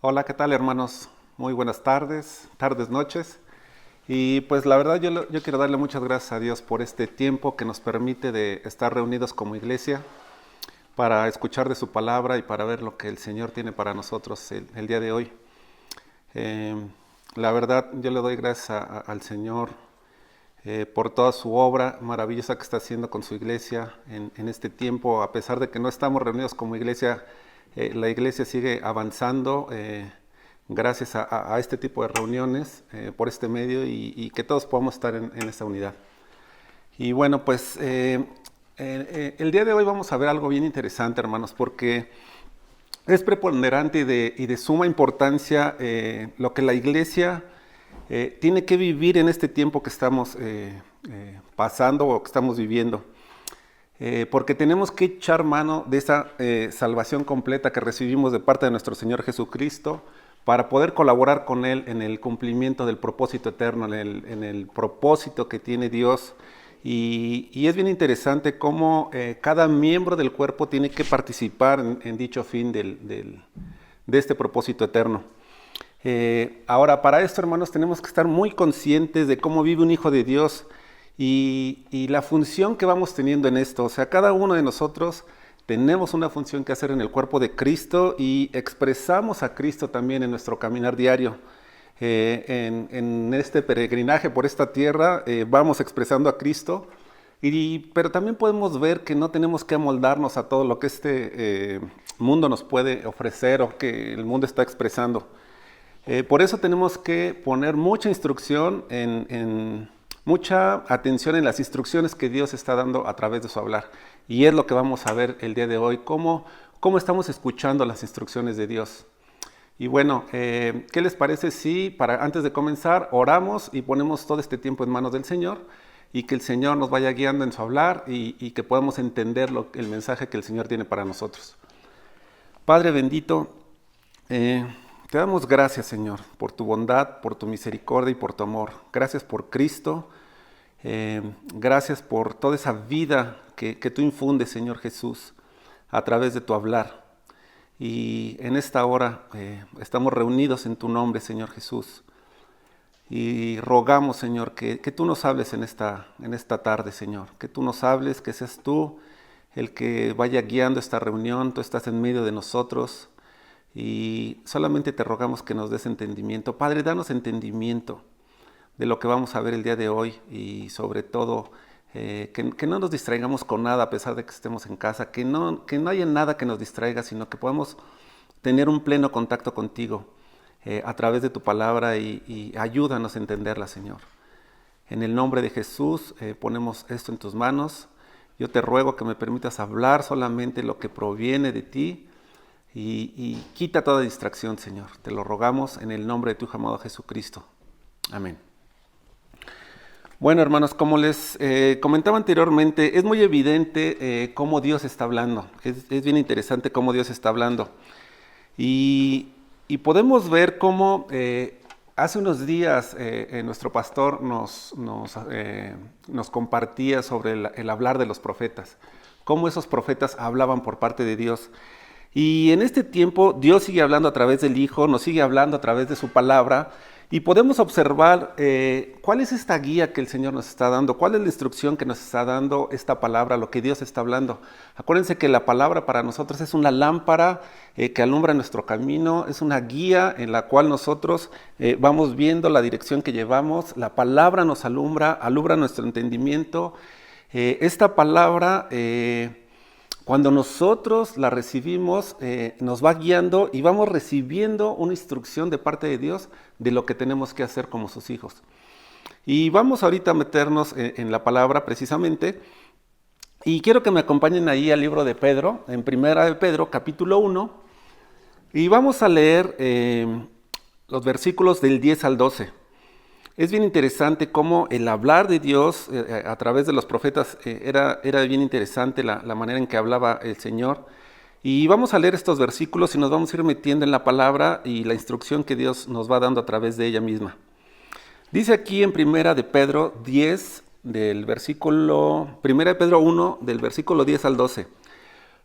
Hola, ¿qué tal, hermanos? Muy buenas tardes, noches. Y pues la verdad yo quiero darle muchas gracias a Dios por este tiempo que nos permite de estar reunidos como iglesia para escuchar de su palabra y para ver lo que el Señor tiene para nosotros el día de hoy. Eh, la verdad yo le doy gracias al Señor por toda su obra maravillosa que está haciendo con su iglesia en este tiempo. A pesar de que no estamos reunidos como iglesia, la iglesia sigue avanzando gracias a este tipo de reuniones por este medio y que todos podamos estar en esta unidad. Y bueno, pues el día de hoy vamos a ver algo bien interesante, hermanos, porque es preponderante y de suma importancia lo que la iglesia tiene que vivir en este tiempo que estamos pasando o que estamos viviendo. Porque tenemos que echar mano de esa salvación completa que recibimos de parte de nuestro Señor Jesucristo para poder colaborar con Él en el cumplimiento del propósito eterno, en el propósito que tiene Dios. Y es bien interesante cómo cada miembro del cuerpo tiene que participar en dicho fin de este propósito eterno. Ahora, para esto, hermanos, tenemos que estar muy conscientes de cómo vive un hijo de Dios y la función que vamos teniendo en esto. O sea, cada uno de nosotros tenemos una función que hacer en el cuerpo de Cristo y expresamos a Cristo también en nuestro caminar diario. En este peregrinaje por esta tierra vamos expresando a Cristo, pero también podemos ver que no tenemos que amoldarnos a todo lo que este mundo nos puede ofrecer o que el mundo está expresando. Por eso tenemos que poner mucha instrucción, mucha atención en las instrucciones que Dios está dando a través de su hablar. Y es lo que vamos a ver el día de hoy, cómo estamos escuchando las instrucciones de Dios. Y bueno, ¿qué les parece si antes de comenzar oramos y ponemos todo este tiempo en manos del Señor y que el Señor nos vaya guiando en su hablar y que podamos entender el mensaje que el Señor tiene para nosotros? Padre bendito, te damos gracias, Señor, por tu bondad, por tu misericordia y por tu amor. Gracias por Cristo. Gracias por toda esa vida que tú infundes, Señor Jesús, a través de tu hablar. Y en esta hora estamos reunidos en tu nombre, Señor Jesús. Y rogamos, Señor, que tú nos hables en esta tarde, Señor. Que tú nos hables, que seas tú el que vaya guiando esta reunión. Tú estás en medio de nosotros. Y solamente te rogamos que nos des entendimiento. Padre, danos entendimiento de lo que vamos a ver el día de hoy y sobre todo que no nos distraigamos con nada a pesar de que estemos en casa, que no haya nada que nos distraiga, sino que podamos tener un pleno contacto contigo a través de tu palabra y ayúdanos a entenderla, Señor. En el nombre de Jesús ponemos esto en tus manos. Yo te ruego que me permitas hablar solamente lo que proviene de ti y quita toda distracción, Señor. Te lo rogamos en el nombre de tu amado Jesucristo. Amén. Bueno, hermanos, como les comentaba anteriormente, es muy evidente cómo Dios está hablando. Es bien interesante cómo Dios está hablando. Y podemos ver cómo hace unos días nuestro pastor nos compartía sobre el hablar de los profetas, cómo esos profetas hablaban por parte de Dios. Y en este tiempo Dios sigue hablando a través del Hijo, nos sigue hablando a través de su palabra y podemos observar cuál es esta guía que el Señor nos está dando, cuál es la instrucción que nos está dando esta palabra, lo que Dios está hablando. Acuérdense que la palabra para nosotros es una lámpara que alumbra nuestro camino, es una guía en la cual nosotros vamos viendo la dirección que llevamos. La palabra nos alumbra nuestro entendimiento. Esta palabra cuando nosotros la recibimos, nos va guiando y vamos recibiendo una instrucción de parte de Dios de lo que tenemos que hacer como sus hijos. Y vamos ahorita a meternos en la palabra precisamente. Y quiero que me acompañen ahí al libro de Pedro, en Primera de Pedro, capítulo 1. Y vamos a leer los versículos del 10 al 12. Es bien interesante cómo el hablar de Dios a través de los profetas era bien interesante la manera en que hablaba el Señor. Y vamos a leer estos versículos y nos vamos a ir metiendo en la palabra y la instrucción que Dios nos va dando a través de ella misma. Dice aquí en Primera de Pedro 10, Primera de Pedro 1, del versículo 10 al 12.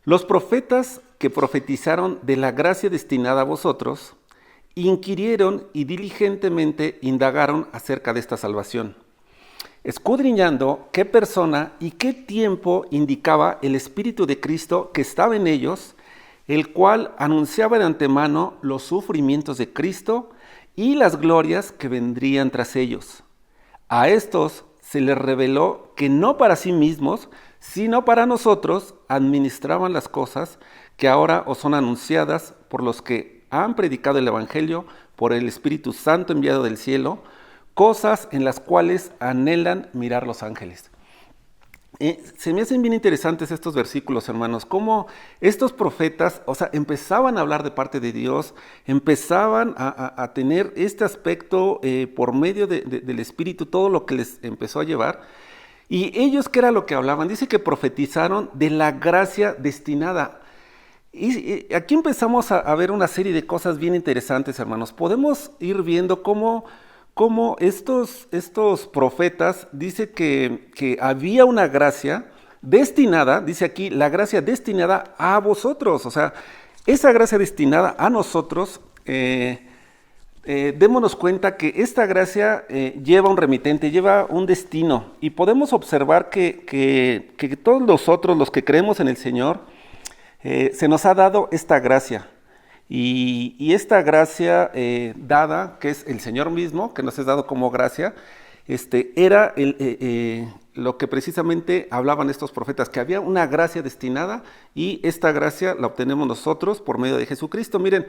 Los profetas que profetizaron de la gracia destinada a vosotros, inquirieron y diligentemente indagaron acerca de esta salvación, escudriñando qué persona y qué tiempo indicaba el Espíritu de Cristo que estaba en ellos, el cual anunciaba de antemano los sufrimientos de Cristo y las glorias que vendrían tras ellos. A estos se les reveló que no para sí mismos, sino para nosotros administraban las cosas que ahora os son anunciadas por los que han predicado el Evangelio por el Espíritu Santo enviado del cielo, cosas en las cuales anhelan mirar los ángeles. Se me hacen bien interesantes estos versículos, hermanos, cómo estos profetas, empezaban a hablar de parte de Dios, empezaban a tener este aspecto por medio del Espíritu, todo lo que les empezó a llevar. Y ellos, ¿qué era lo que hablaban? Dice que profetizaron de la gracia destinada. Y aquí empezamos a ver una serie de cosas bien interesantes, hermanos. Podemos ir viendo cómo estos profetas, dice que había una gracia destinada, dice aquí, la gracia destinada a vosotros. O sea, esa gracia destinada a nosotros, démonos cuenta que esta gracia lleva un remitente, lleva un destino. Y podemos observar que todos nosotros, los que creemos en el Señor, se nos ha dado esta gracia. Y esta gracia dada, que es el Señor mismo, que nos es dado como gracia, era lo que precisamente hablaban estos profetas, que había una gracia destinada y esta gracia la obtenemos nosotros por medio de Jesucristo. Miren,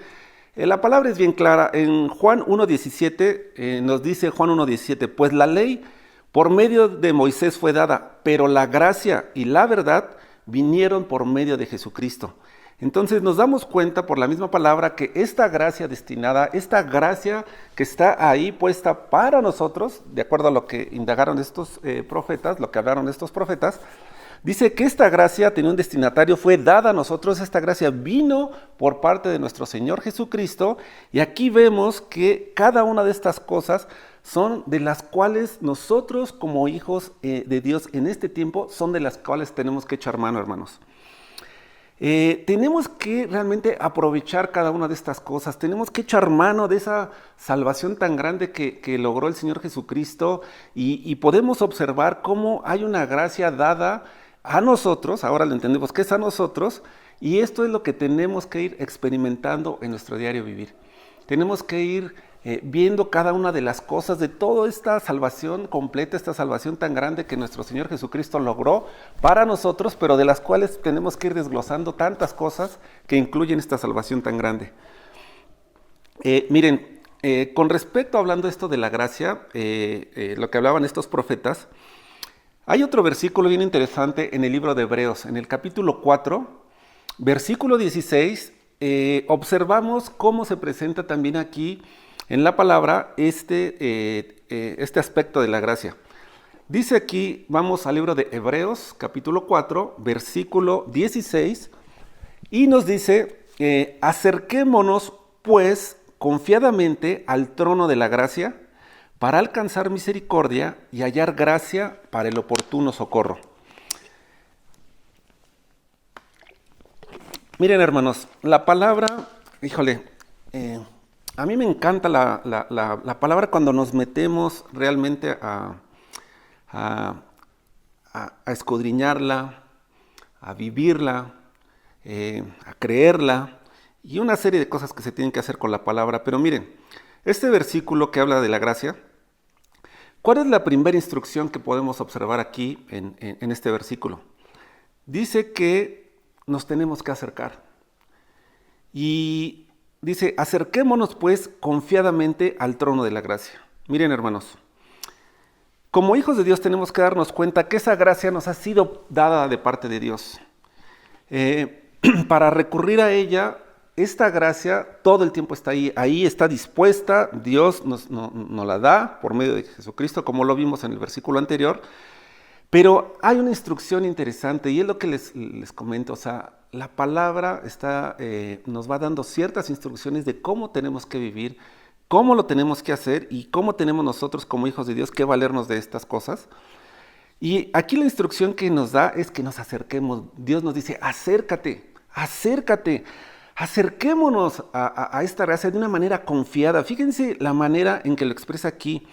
la palabra es bien clara. En Juan 1.17 nos dice Juan 1.17, pues la ley por medio de Moisés fue dada, pero la gracia y la verdad vinieron por medio de Jesucristo. Entonces nos damos cuenta por la misma palabra que esta gracia destinada, esta gracia que está ahí puesta para nosotros, de acuerdo a lo que indagaron estos profetas, lo que hablaron estos profetas, dice que esta gracia tenía un destinatario, fue dada a nosotros, esta gracia vino por parte de nuestro Señor Jesucristo, y aquí vemos que cada una de estas cosas son de las cuales nosotros como hijos de Dios en este tiempo, son de las cuales tenemos que echar mano, hermanos. Tenemos que realmente aprovechar cada una de estas cosas, tenemos que echar mano de esa salvación tan grande que logró el Señor Jesucristo y podemos observar cómo hay una gracia dada a nosotros, ahora lo entendemos que es a nosotros, y esto es lo que tenemos que ir experimentando en nuestro diario vivir. Tenemos que ir viendo cada una de las cosas de toda esta salvación completa, esta salvación tan grande que nuestro Señor Jesucristo logró para nosotros, pero de las cuales tenemos que ir desglosando tantas cosas que incluyen esta salvación tan grande. Miren, con respecto hablando esto de la gracia, lo que hablaban estos profetas, hay otro versículo bien interesante en el libro de Hebreos, en el capítulo 4, versículo 16, observamos cómo se presenta también aquí en la palabra este aspecto de la gracia. Dice aquí, vamos al libro de Hebreos, capítulo 4, versículo 16, y nos dice, acerquémonos pues confiadamente al trono de la gracia para alcanzar misericordia y hallar gracia para el oportuno socorro. Miren, hermanos, la palabra, híjole, a mí me encanta la palabra cuando nos metemos realmente a escudriñarla, a vivirla, a creerla y una serie de cosas que se tienen que hacer con la palabra. Pero miren, este versículo que habla de la gracia, ¿cuál es la primera instrucción que podemos observar aquí en este versículo? Dice que nos tenemos que acercar. Y dice, acerquémonos pues confiadamente al trono de la gracia. Miren, hermanos, como hijos de Dios tenemos que darnos cuenta que esa gracia nos ha sido dada de parte de Dios. Para recurrir a ella, esta gracia todo el tiempo está ahí está dispuesta, Dios nos la da por medio de Jesucristo, como lo vimos en el versículo anterior. Pero hay una instrucción interesante y es lo que les comento, o sea, la palabra nos va dando ciertas instrucciones de cómo tenemos que vivir, cómo lo tenemos que hacer y cómo tenemos nosotros como hijos de Dios que valernos de estas cosas. Y aquí la instrucción que nos da es que nos acerquemos. Dios nos dice, acércate, Acerquémonos a esta gracia de una manera confiada. Fíjense la manera en que lo expresa aquí.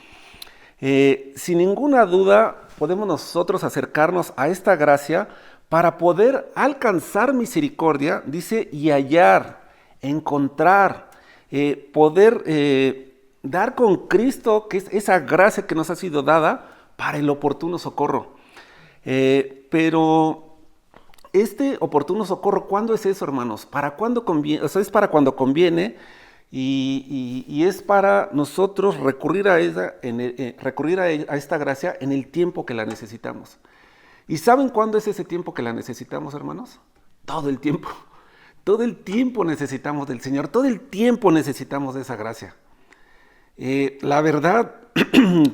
Sin ninguna duda podemos nosotros acercarnos a esta gracia para poder alcanzar misericordia, dice, y hallar, encontrar, poder dar con Cristo, que es esa gracia que nos ha sido dada para el oportuno socorro. Pero este oportuno socorro, ¿cuándo es eso, hermanos? ¿Para cuándo conviene? O sea, es para cuando conviene y es para nosotros recurrir a esta gracia en el tiempo que la necesitamos. ¿Y saben cuándo es ese tiempo que la necesitamos, hermanos? Todo el tiempo. Todo el tiempo necesitamos del Señor, todo el tiempo necesitamos de esa gracia. La verdad,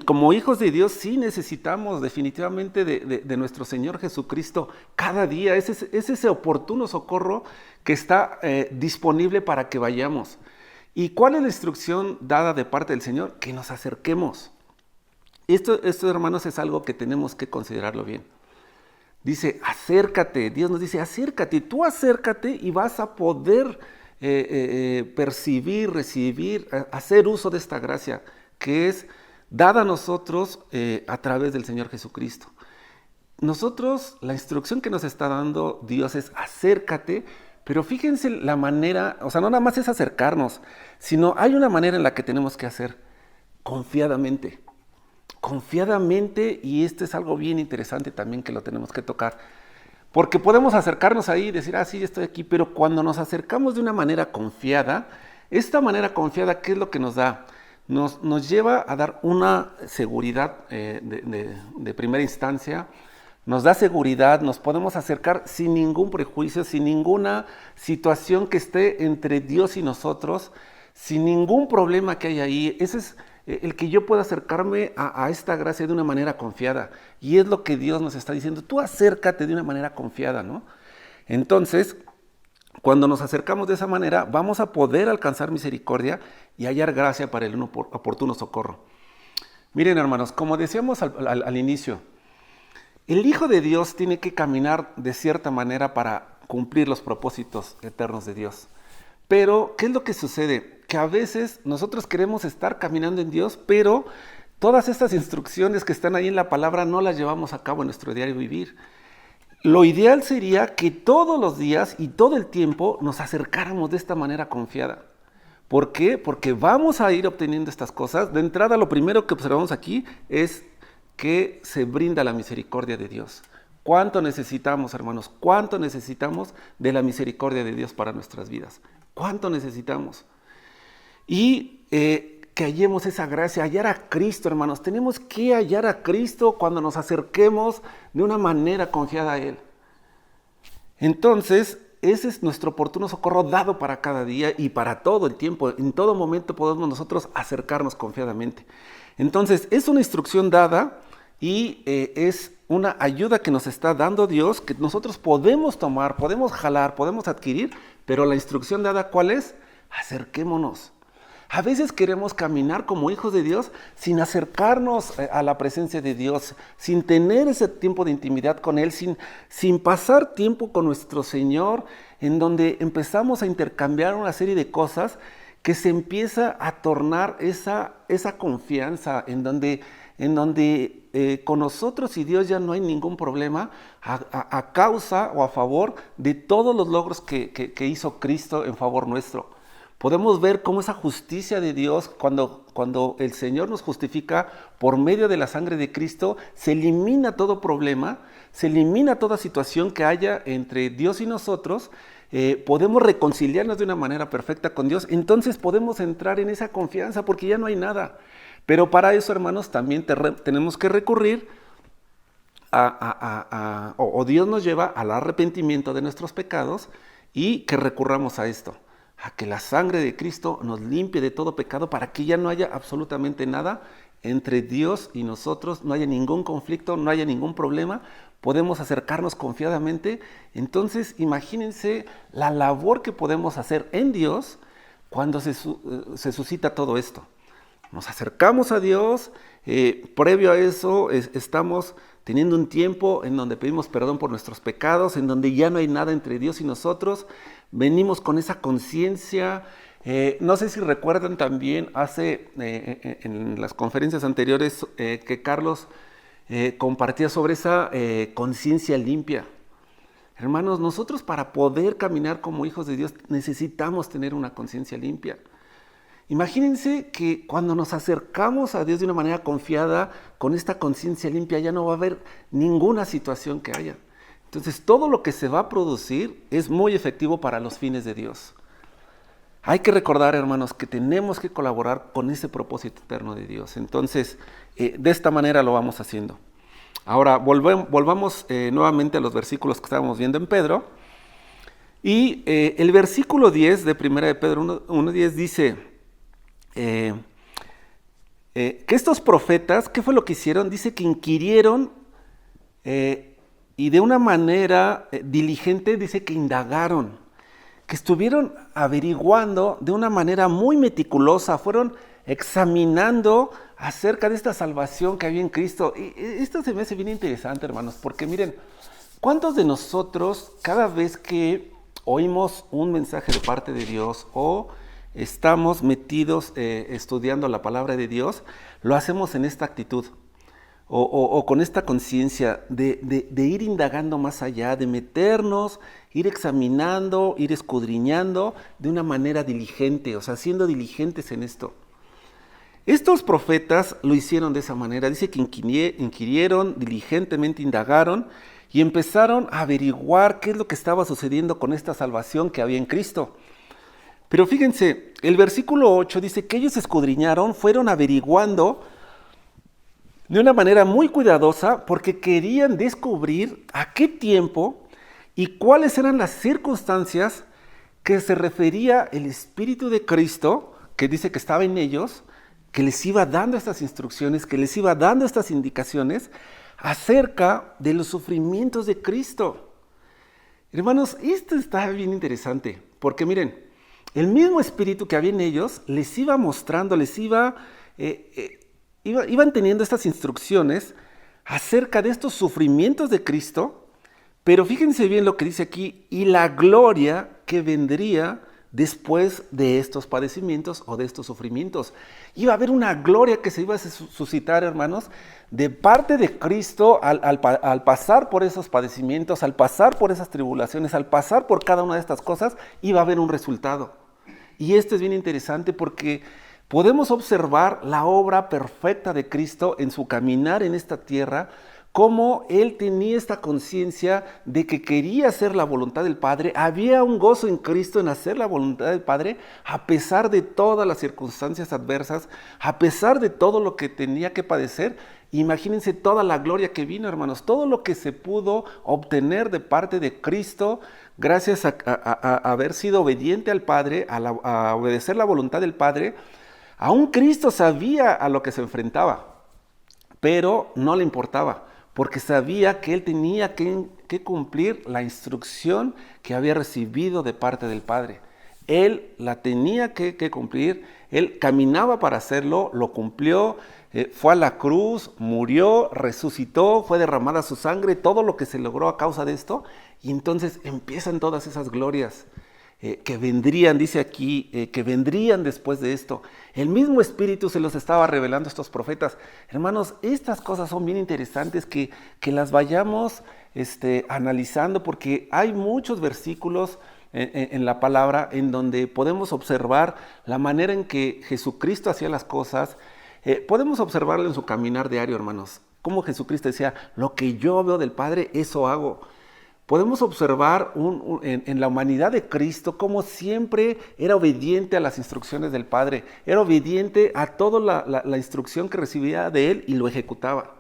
como hijos de Dios, sí necesitamos definitivamente de nuestro Señor Jesucristo cada día. Es ese oportuno socorro que está disponible para que vayamos. ¿Y cuál es la instrucción dada de parte del Señor? Que nos acerquemos. Esto, hermanos, es algo que tenemos que considerarlo bien. Dice, acércate. Dios nos dice, acércate. Tú acércate y vas a poder percibir, recibir, hacer uso de esta gracia que es dada a nosotros a través del Señor Jesucristo. Nosotros, la instrucción que nos está dando Dios es acércate, pero fíjense la manera, o sea, no nada más es acercarnos, sino hay una manera en la que tenemos que hacer confiadamente. Confiadamente, y esto es algo bien interesante también que lo tenemos que tocar. Porque podemos acercarnos ahí y decir, sí, estoy aquí, pero cuando nos acercamos de una manera confiada, esta manera confiada, ¿qué es lo que nos da? Nos lleva a dar una seguridad de primera instancia, nos da seguridad, nos podemos acercar sin ningún prejuicio, sin ninguna situación que esté entre Dios y nosotros, sin ningún problema que haya ahí. Ese es el que yo pueda acercarme a esta gracia de una manera confiada. Y es lo que Dios nos está diciendo, tú acércate de una manera confiada, ¿no? Entonces, cuando nos acercamos de esa manera, vamos a poder alcanzar misericordia y hallar gracia para el oportuno socorro. Miren, hermanos, como decíamos al inicio, el Hijo de Dios tiene que caminar de cierta manera para cumplir los propósitos eternos de Dios. Pero, ¿qué es lo que sucede? Que a veces nosotros queremos estar caminando en Dios, pero todas estas instrucciones que están ahí en la palabra no las llevamos a cabo en nuestro diario vivir. Lo ideal sería que todos los días y todo el tiempo nos acercáramos de esta manera confiada. ¿Por qué? Porque vamos a ir obteniendo estas cosas. De entrada, lo primero que observamos aquí es que se brinda la misericordia de Dios. ¿Cuánto necesitamos, hermanos? ¿Cuánto necesitamos de la misericordia de Dios para nuestras vidas? ¿Cuánto necesitamos? Y que hallemos esa gracia, hallar a Cristo, hermanos. Tenemos que hallar a Cristo cuando nos acerquemos de una manera confiada a Él. Entonces, ese es nuestro oportuno socorro dado para cada día y para todo el tiempo. En todo momento podemos nosotros acercarnos confiadamente. Entonces, es una instrucción dada y es una ayuda que nos está dando Dios, que nosotros podemos tomar, podemos jalar, podemos adquirir, pero la instrucción dada, ¿cuál es? Acerquémonos. A veces queremos caminar como hijos de Dios sin acercarnos a la presencia de Dios, sin tener ese tiempo de intimidad con Él, sin pasar tiempo con nuestro Señor, en donde empezamos a intercambiar una serie de cosas que se empieza a tornar esa confianza, en donde con nosotros y Dios ya no hay ningún problema a causa o a favor de todos los logros que hizo Cristo en favor nuestro. Podemos ver cómo esa justicia de Dios, cuando el Señor nos justifica por medio de la sangre de Cristo, se elimina todo problema, se elimina toda situación que haya entre Dios y nosotros, podemos reconciliarnos de una manera perfecta con Dios, entonces podemos entrar en esa confianza porque ya no hay nada. Pero para eso, hermanos, también tenemos que recurrir o Dios nos lleva al arrepentimiento de nuestros pecados y que recurramos a esto, a que la sangre de Cristo nos limpie de todo pecado para que ya no haya absolutamente nada entre Dios y nosotros, no haya ningún conflicto, no haya ningún problema, podemos acercarnos confiadamente. Entonces, imagínense la labor que podemos hacer en Dios cuando se suscita todo esto. Nos acercamos a Dios, previo a eso estamos teniendo un tiempo en donde pedimos perdón por nuestros pecados, en donde ya no hay nada entre Dios y nosotros. Venimos con esa conciencia. No sé si recuerdan también en las conferencias anteriores que Carlos compartía sobre esa conciencia limpia. Hermanos, nosotros para poder caminar como hijos de Dios necesitamos tener una conciencia limpia. Imagínense que cuando nos acercamos a Dios de una manera confiada, con esta conciencia limpia, ya no va a haber ninguna situación que haya. Entonces, todo lo que se va a producir es muy efectivo para los fines de Dios. Hay que recordar, hermanos, que tenemos que colaborar con ese propósito eterno de Dios. Entonces, de esta manera lo vamos haciendo. Ahora, volvamos nuevamente a los versículos que estábamos viendo en Pedro. Y el versículo 10 de 1 de Pedro 1:10 dice que estos profetas, ¿qué fue lo que hicieron? Dice que inquirieron y de una manera diligente, dice que indagaron, que estuvieron averiguando de una manera muy meticulosa, fueron examinando acerca de esta salvación que había en Cristo. Y esto se me hace bien interesante, hermanos, porque miren, ¿cuántos de nosotros cada vez que oímos un mensaje de parte de Dios o estamos metidos estudiando la palabra de Dios, lo hacemos en esta actitud o con esta conciencia de ir indagando más allá, de meternos, ir examinando, ir escudriñando de una manera diligente, o sea, siendo diligentes en esto? Estos profetas lo hicieron de esa manera. Dice que inquirieron, diligentemente indagaron y empezaron a averiguar qué es lo que estaba sucediendo con esta salvación que había en Cristo. Pero fíjense, el versículo 8 dice que ellos escudriñaron, fueron averiguando de una manera muy cuidadosa porque querían descubrir a qué tiempo y cuáles eran las circunstancias que se refería el Espíritu de Cristo, que dice que estaba en ellos, que les iba dando estas instrucciones, que les iba dando estas indicaciones acerca de los sufrimientos de Cristo. Hermanos, esto está bien interesante, porque miren, el mismo Espíritu que había en ellos les iba mostrando, iban teniendo estas instrucciones acerca de estos sufrimientos de Cristo, pero fíjense bien lo que dice aquí, y la gloria que vendría después de estos padecimientos o de estos sufrimientos. Iba a haber una gloria que se iba a suscitar, hermanos, de parte de Cristo al pasar por esos padecimientos, al pasar por esas tribulaciones, al pasar por cada una de estas cosas, iba a haber un resultado. Y esto es bien interesante porque podemos observar la obra perfecta de Cristo en su caminar en esta tierra, cómo Él tenía esta conciencia de que quería hacer la voluntad del Padre. Había un gozo en Cristo en hacer la voluntad del Padre, a pesar de todas las circunstancias adversas, a pesar de todo lo que tenía que padecer. Imagínense toda la gloria que vino, hermanos, todo lo que se pudo obtener de parte de Cristo, gracias a haber sido obediente al Padre, a obedecer la voluntad del Padre. Aún Cristo sabía a lo que se enfrentaba, pero no le importaba, porque sabía que él tenía que cumplir la instrucción que había recibido de parte del Padre. Él la tenía que cumplir, él caminaba para hacerlo, lo cumplió, fue a la cruz, murió, resucitó, fue derramada su sangre, todo lo que se logró a causa de esto, y entonces empiezan todas esas glorias que vendrían, dice aquí, que vendrían después de esto. El mismo Espíritu se los estaba revelando a estos profetas. Hermanos, estas cosas son bien interesantes que las vayamos analizando, porque hay muchos versículos en la palabra en donde podemos observar la manera en que Jesucristo hacía las cosas. Podemos observarlo en su caminar diario, hermanos. Como Jesucristo decía, lo que yo veo del Padre, eso hago. Podemos observar en la humanidad de Cristo cómo siempre era obediente a las instrucciones del Padre, era obediente a toda la instrucción que recibía de Él y lo ejecutaba.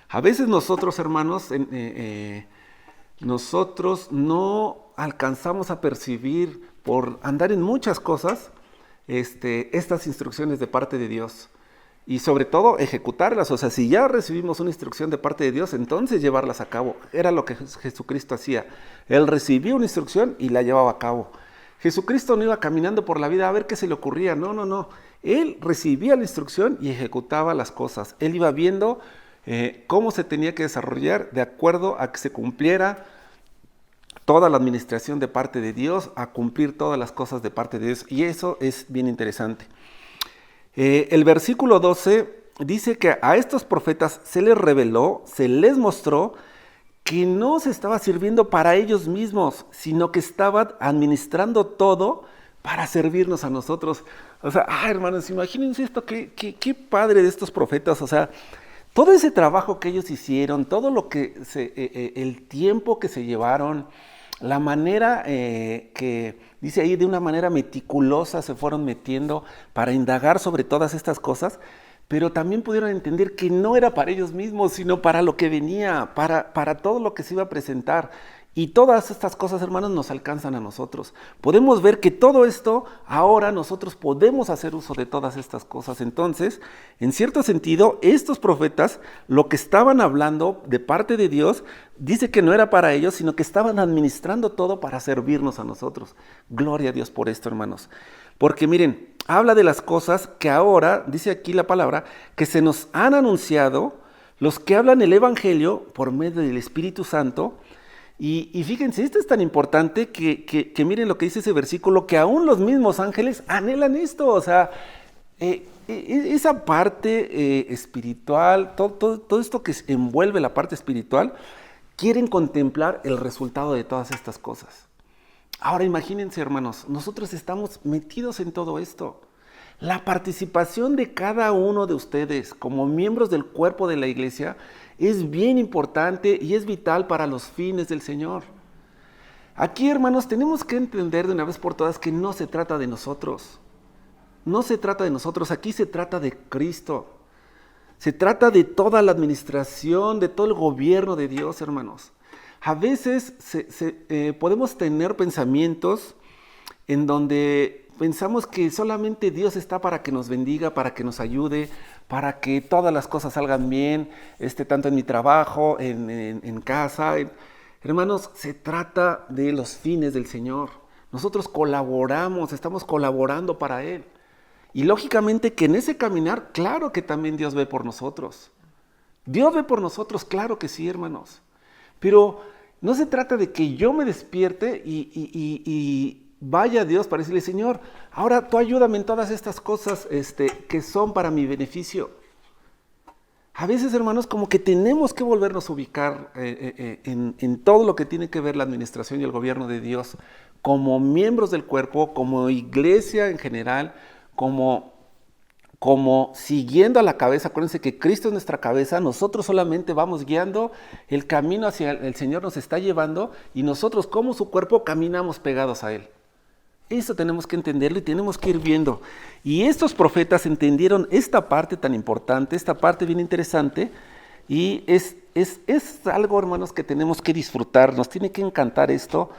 A veces nosotros, hermanos, nosotros no alcanzamos a percibir por andar en muchas cosas estas instrucciones de parte de Dios. Y sobre todo ejecutarlas, o sea, si ya recibimos una instrucción de parte de Dios, entonces llevarlas a cabo. Era lo que Jesucristo hacía. Él recibía una instrucción y la llevaba a cabo. Jesucristo no iba caminando por la vida a ver qué se le ocurría, no. Él recibía la instrucción y ejecutaba las cosas. Él iba viendo cómo se tenía que desarrollar de acuerdo a que se cumpliera toda la administración de parte de Dios, a cumplir todas las cosas de parte de Dios. Y eso es bien interesante. El versículo 12 dice que a estos profetas se les reveló, se les mostró que no se estaba sirviendo para ellos mismos, sino que estaban administrando todo para servirnos a nosotros. O sea, hermanos, imagínense esto, qué padre de estos profetas. O sea, todo ese trabajo que ellos hicieron, todo lo que el tiempo que se llevaron, la manera que, dice ahí, de una manera meticulosa se fueron metiendo para indagar sobre todas estas cosas, pero también pudieron entender que no era para ellos mismos, sino para lo que venía, para todo lo que se iba a presentar. Y todas estas cosas, hermanos, nos alcanzan a nosotros. Podemos ver que todo esto, ahora nosotros podemos hacer uso de todas estas cosas. Entonces, en cierto sentido, estos profetas, lo que estaban hablando de parte de Dios, dice que no era para ellos, sino que estaban administrando todo para servirnos a nosotros. Gloria a Dios por esto, hermanos. Porque miren, habla de las cosas que ahora, dice aquí la palabra, que se nos han anunciado los que hablan el Evangelio por medio del Espíritu Santo. Y fíjense, esto es tan importante que miren lo que dice ese versículo, que aún los mismos ángeles anhelan esto. O sea, esa parte espiritual, todo esto que envuelve la parte espiritual, quieren contemplar el resultado de todas estas cosas. Ahora imagínense, hermanos, nosotros estamos metidos en todo esto. La participación de cada uno de ustedes como miembros del cuerpo de la iglesia es bien importante y es vital para los fines del Señor. Aquí, hermanos, tenemos que entender de una vez por todas que no se trata de nosotros. No se trata de nosotros, aquí se trata de Cristo. Se trata de toda la administración, de todo el gobierno de Dios, hermanos. A veces podemos tener pensamientos en donde pensamos que solamente Dios está para que nos bendiga, para que nos ayude, para que todas las cosas salgan bien, tanto en mi trabajo, en casa. Hermanos, se trata de los fines del Señor. Nosotros colaboramos, estamos colaborando para Él. Y lógicamente que en ese caminar, claro que también Dios ve por nosotros. Dios ve por nosotros, claro que sí, hermanos. Pero no se trata de que yo me despierte y vaya a Dios para decirle, Señor, ahora tú ayúdame en todas estas cosas que son para mi beneficio. A veces, hermanos, como que tenemos que volvernos a ubicar en todo lo que tiene que ver la administración y el gobierno de Dios, como miembros del cuerpo, como iglesia en general, como siguiendo a la cabeza. Acuérdense que Cristo es nuestra cabeza, nosotros solamente vamos guiando el camino hacia el Señor, nos está llevando, y nosotros como su cuerpo caminamos pegados a Él. Eso tenemos que entenderlo y tenemos que ir viendo. Y estos profetas entendieron esta parte tan importante, esta parte bien interesante, y es algo, hermanos, que tenemos que disfrutar. Nos tiene que encantar esto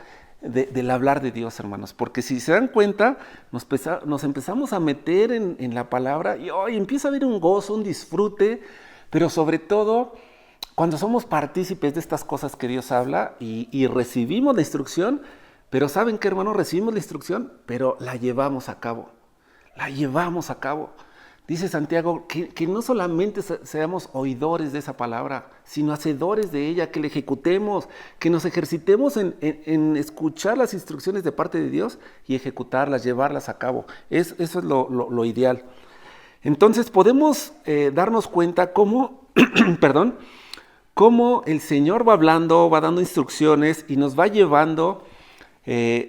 del hablar de Dios, hermanos, porque si se dan cuenta, nos empezamos a meter en la palabra y empieza a haber un gozo, un disfrute, pero sobre todo cuando somos partícipes de estas cosas que Dios habla y recibimos la instrucción. Pero ¿saben qué, hermanos? Recibimos la instrucción, pero la llevamos a cabo. La llevamos a cabo. Dice Santiago que no solamente seamos oidores de esa palabra, sino hacedores de ella, que la ejecutemos, que nos ejercitemos en escuchar las instrucciones de parte de Dios y ejecutarlas, llevarlas a cabo. Eso es lo ideal. Entonces podemos darnos cuenta cómo, cómo el Señor va hablando, va dando instrucciones y nos va llevando.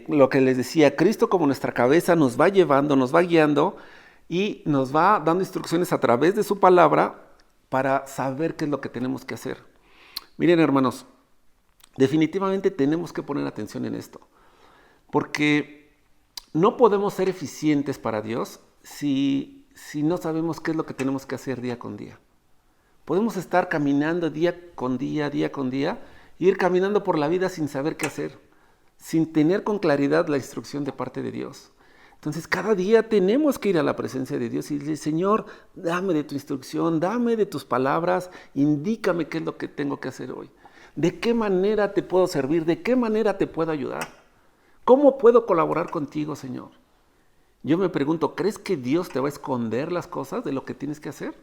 Lo que les decía, Cristo como nuestra cabeza nos va llevando, nos va guiando y nos va dando instrucciones a través de su palabra para saber qué es lo que tenemos que hacer. Miren, hermanos, definitivamente tenemos que poner atención en esto, porque no podemos ser eficientes para Dios si no sabemos qué es lo que tenemos que hacer día con día. Podemos estar caminando día con día, ir caminando por la vida sin saber qué hacer, sin tener con claridad la instrucción de parte de Dios. Entonces cada día tenemos que ir a la presencia de Dios y decir, Señor, dame de tu instrucción, dame de tus palabras, indícame qué es lo que tengo que hacer hoy. ¿De qué manera te puedo servir? ¿De qué manera te puedo ayudar? ¿Cómo puedo colaborar contigo, Señor? Yo me pregunto, ¿crees que Dios te va a esconder las cosas de lo que tienes que hacer?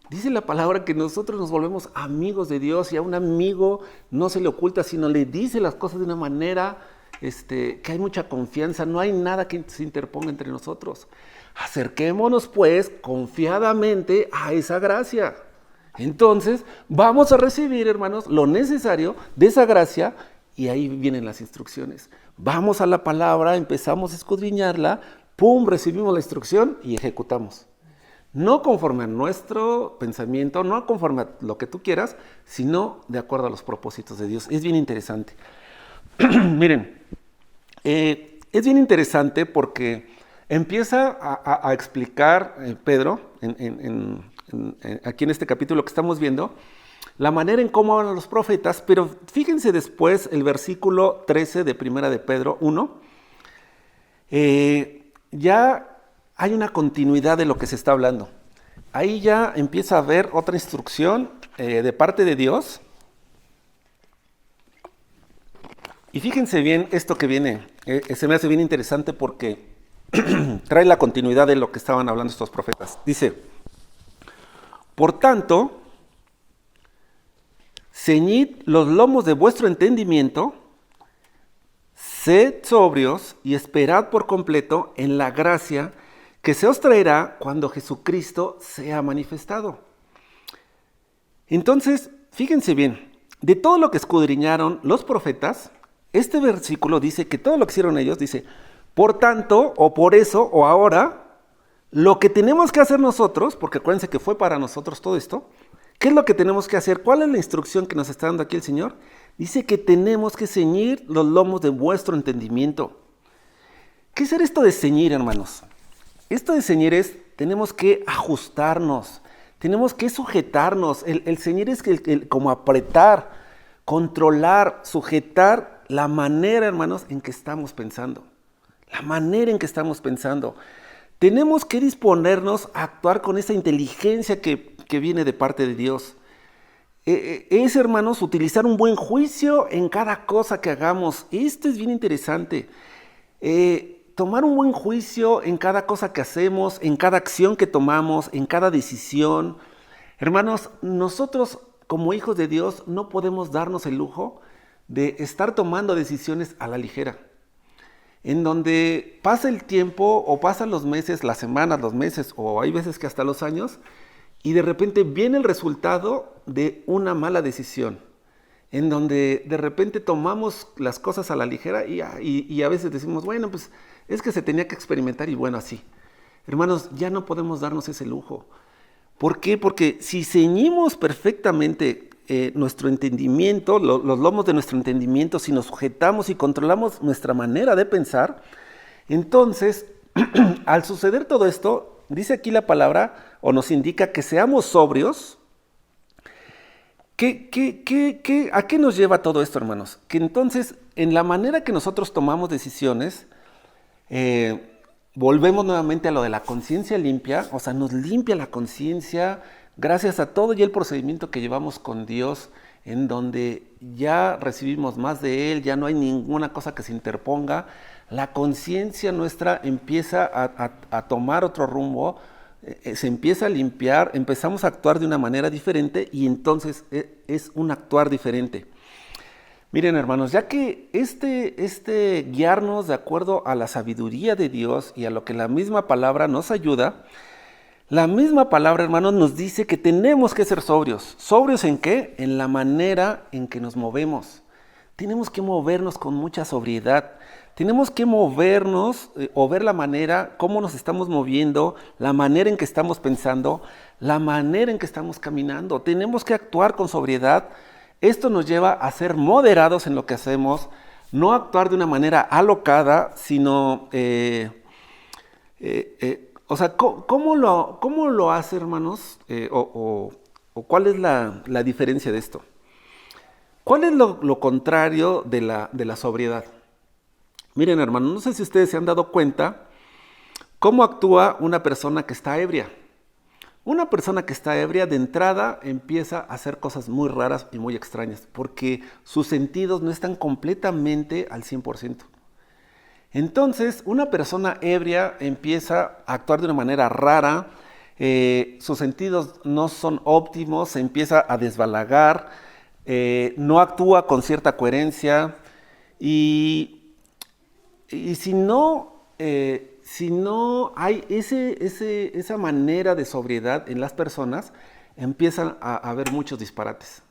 Dice la palabra que nosotros nos volvemos amigos de Dios y a un amigo no se le oculta, sino le dice las cosas de una manera que hay mucha confianza, no hay nada que se interponga entre nosotros. Acerquémonos pues confiadamente a esa gracia. Entonces vamos a recibir, hermanos, lo necesario de esa gracia y ahí vienen las instrucciones. Vamos a la palabra, empezamos a escudriñarla, pum, recibimos la instrucción y ejecutamos. No conforme a nuestro pensamiento, no conforme a lo que tú quieras, sino de acuerdo a los propósitos de Dios. Es bien interesante. Miren, es bien interesante porque empieza a explicar Pedro, aquí en este capítulo que estamos viendo, la manera en cómo hablan los profetas, pero fíjense después el versículo 13 de Primera de Pedro 1, ya hay una continuidad de lo que se está hablando. Ahí ya empieza a haber otra instrucción de parte de Dios. Y fíjense bien esto que viene, se me hace bien interesante porque trae la continuidad de lo que estaban hablando estos profetas. Dice, por tanto, ceñid los lomos de vuestro entendimiento, sed sobrios y esperad por completo en la gracia que se os traerá cuando Jesucristo sea manifestado. Entonces, fíjense bien, de todo lo que escudriñaron los profetas, este versículo dice que todo lo que hicieron ellos, dice, por tanto, o por eso, o ahora, lo que tenemos que hacer nosotros, porque acuérdense que fue para nosotros todo esto, ¿qué es lo que tenemos que hacer? ¿Cuál es la instrucción que nos está dando aquí el Señor? Dice que tenemos que ceñir los lomos de vuestro entendimiento. ¿Qué es esto de ceñir, hermanos? Esto de ceñir es, tenemos que ajustarnos, tenemos que sujetarnos. El ceñir es como apretar, controlar, sujetar la manera, hermanos, en que estamos pensando. La manera en que estamos pensando. Tenemos que disponernos a actuar con esa inteligencia que viene de parte de Dios. Es, hermanos, utilizar un buen juicio en cada cosa que hagamos. Esto es bien interesante. Tomar un buen juicio en cada cosa que hacemos, en cada acción que tomamos, en cada decisión. Hermanos, nosotros como hijos de Dios no podemos darnos el lujo de estar tomando decisiones a la ligera. En donde pasa el tiempo o pasan los meses, las semanas, los meses o hay veces que hasta los años y de repente viene el resultado de una mala decisión. En donde de repente tomamos las cosas a la ligera y a veces decimos, bueno, pues es que se tenía que experimentar y bueno, así. Hermanos, ya no podemos darnos ese lujo. ¿Por qué? Porque si ceñimos perfectamente nuestro entendimiento, los lomos de nuestro entendimiento, si nos sujetamos y controlamos nuestra manera de pensar, entonces, al suceder todo esto, dice aquí la palabra, o nos indica que seamos sobrios. ¿A qué nos lleva todo esto, hermanos? Que entonces, en la manera que nosotros tomamos decisiones, volvemos nuevamente a lo de la conciencia limpia, o sea, nos limpia la conciencia gracias a todo y el procedimiento que llevamos con Dios, en donde ya recibimos más de Él, ya no hay ninguna cosa que se interponga, la conciencia nuestra empieza a tomar otro rumbo, se empieza a limpiar, empezamos a actuar de una manera diferente y entonces es un actuar diferente. Miren, hermanos, ya que este guiarnos de acuerdo a la sabiduría de Dios y a lo que la misma palabra nos ayuda, la misma palabra, hermanos, nos dice que tenemos que ser sobrios. ¿Sobrios en qué? En la manera en que nos movemos. Tenemos que movernos con mucha sobriedad. Tenemos que movernos o ver la manera, cómo nos estamos moviendo, la manera en que estamos pensando, la manera en que estamos caminando. Tenemos que actuar con sobriedad. Esto nos lleva a ser moderados en lo que hacemos, no actuar de una manera alocada, sino, o sea, ¿cómo lo hace, hermanos? O ¿cuál es la diferencia de esto? ¿Cuál es lo contrario de la sobriedad? Miren, hermanos, no sé si ustedes se han dado cuenta cómo actúa una persona que está ebria. Una persona que está ebria de entrada empieza a hacer cosas muy raras y muy extrañas porque sus sentidos no están completamente al 100%. Entonces, una persona ebria empieza a actuar de una manera rara, sus sentidos no son óptimos, se empieza a desbalagar, no actúa con cierta coherencia y si no hay esa manera de sobriedad en las personas, empiezan a haber muchos disparates.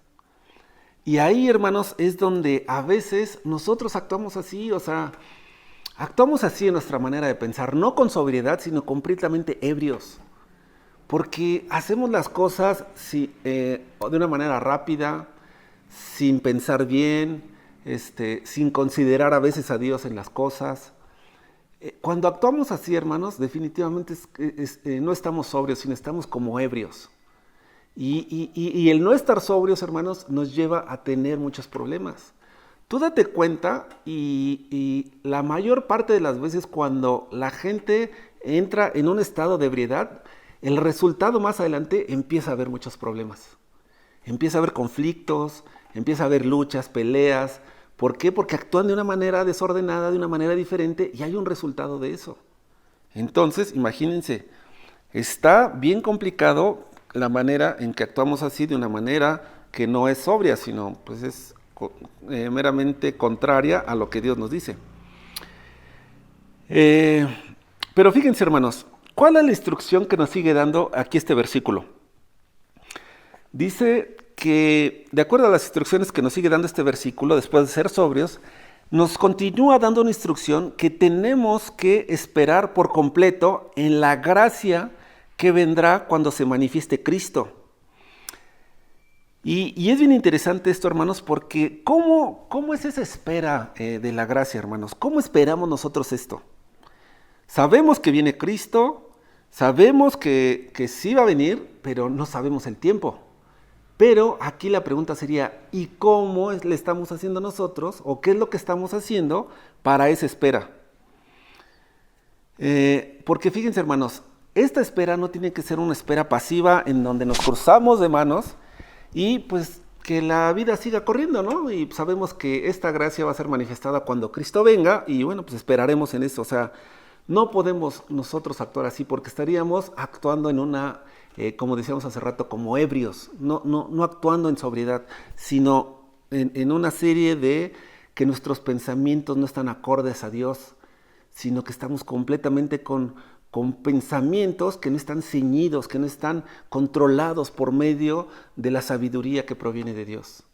Y ahí, hermanos, es donde a veces nosotros actuamos así, o sea, actuamos así en nuestra manera de pensar, no con sobriedad, sino completamente ebrios. Porque hacemos las cosas de una manera rápida, sin pensar bien, sin considerar a veces a Dios en las cosas. Cuando actuamos así, hermanos, definitivamente no estamos sobrios, sino estamos como ebrios. Y el no estar sobrios, hermanos, nos lleva a tener muchos problemas. Tú date cuenta y la mayor parte de las veces cuando la gente entra en un estado de ebriedad, el resultado más adelante empieza a haber muchos problemas. Empieza a haber conflictos, empieza a haber luchas, peleas. ¿Por qué? Porque actúan de una manera desordenada, de una manera diferente y hay un resultado de eso. Entonces, imagínense, está bien complicado la manera en que actuamos así, de una manera que no es sobria, sino pues es meramente contraria a lo que Dios nos dice. Pero fíjense, hermanos, ¿cuál es la instrucción que nos sigue dando aquí este versículo? Dice que, de acuerdo a las instrucciones que nos sigue dando este versículo, después de ser sobrios, nos continúa dando una instrucción que tenemos que esperar por completo en la gracia que vendrá cuando se manifieste Cristo. Y es bien interesante esto, hermanos, porque ¿cómo es esa espera de la gracia, hermanos? ¿Cómo esperamos nosotros esto? Sabemos que viene Cristo, sabemos que sí va a venir, pero no sabemos el tiempo. Pero aquí la pregunta sería, ¿y cómo le estamos haciendo nosotros? ¿O qué es lo que estamos haciendo para esa espera? Porque fíjense, hermanos, esta espera no tiene que ser una espera pasiva en donde nos cruzamos de manos y pues que la vida siga corriendo, ¿no? Y sabemos que esta gracia va a ser manifestada cuando Cristo venga y bueno, pues esperaremos en eso. O sea, no podemos nosotros actuar así porque estaríamos actuando en una, como decíamos hace rato, como ebrios, no actuando en sobriedad, sino en una serie de que nuestros pensamientos no están acordes a Dios, sino que estamos completamente con pensamientos que no están ceñidos, que no están controlados por medio de la sabiduría que proviene de Dios.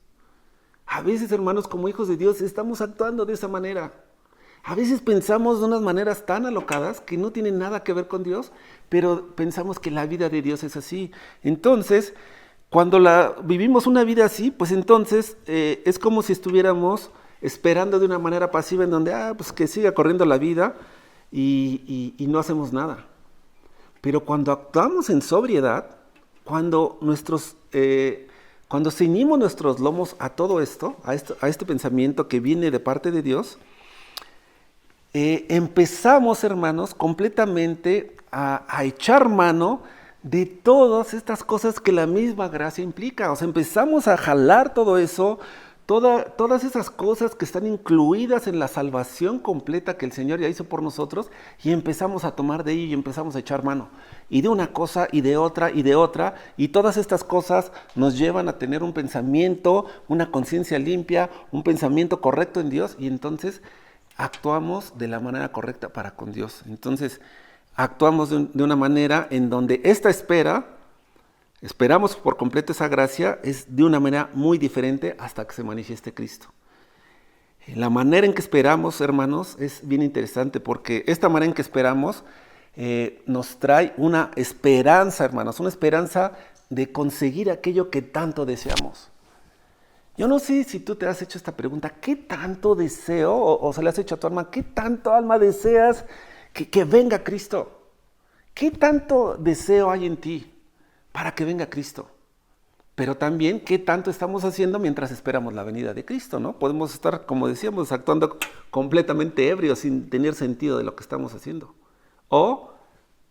A veces, hermanos, como hijos de Dios, estamos actuando de esa manera. A veces pensamos de unas maneras tan alocadas que no tienen nada que ver con Dios, pero pensamos que la vida de Dios es así. Entonces, cuando vivimos una vida así, pues entonces es como si estuviéramos esperando de una manera pasiva en donde, pues que siga corriendo la vida y no hacemos nada. Pero cuando actuamos en sobriedad, cuando ceñimos nuestros lomos a todo esto, a este pensamiento que viene de parte de Dios, empezamos, hermanos, completamente a echar mano de todas estas cosas que la misma gracia implica. O sea, empezamos a jalar todo eso, todas esas cosas que están incluidas en la salvación completa que el Señor ya hizo por nosotros, y empezamos a tomar de ello y empezamos a echar mano. Y de una cosa y de otra y de otra, y todas estas cosas nos llevan a tener un pensamiento, una conciencia limpia, un pensamiento correcto en Dios, y entonces actuamos de la manera correcta para con Dios. Entonces, actuamos de una manera en donde esta esperamos por completo esa gracia, es de una manera muy diferente hasta que se manifieste Cristo. La manera en que esperamos, hermanos, es bien interesante porque esta manera en que esperamos nos trae una esperanza, hermanos, una esperanza de conseguir aquello que tanto deseamos. Yo no sé si tú te has hecho esta pregunta, ¿qué tanto deseo, o se le has hecho a tu alma, qué tanto alma deseas que venga Cristo? ¿Qué tanto deseo hay en ti para que venga Cristo? Pero también, ¿qué tanto estamos haciendo mientras esperamos la venida de Cristo, ¿no? Podemos estar, como decíamos, actuando completamente ebrios, sin tener sentido de lo que estamos haciendo. O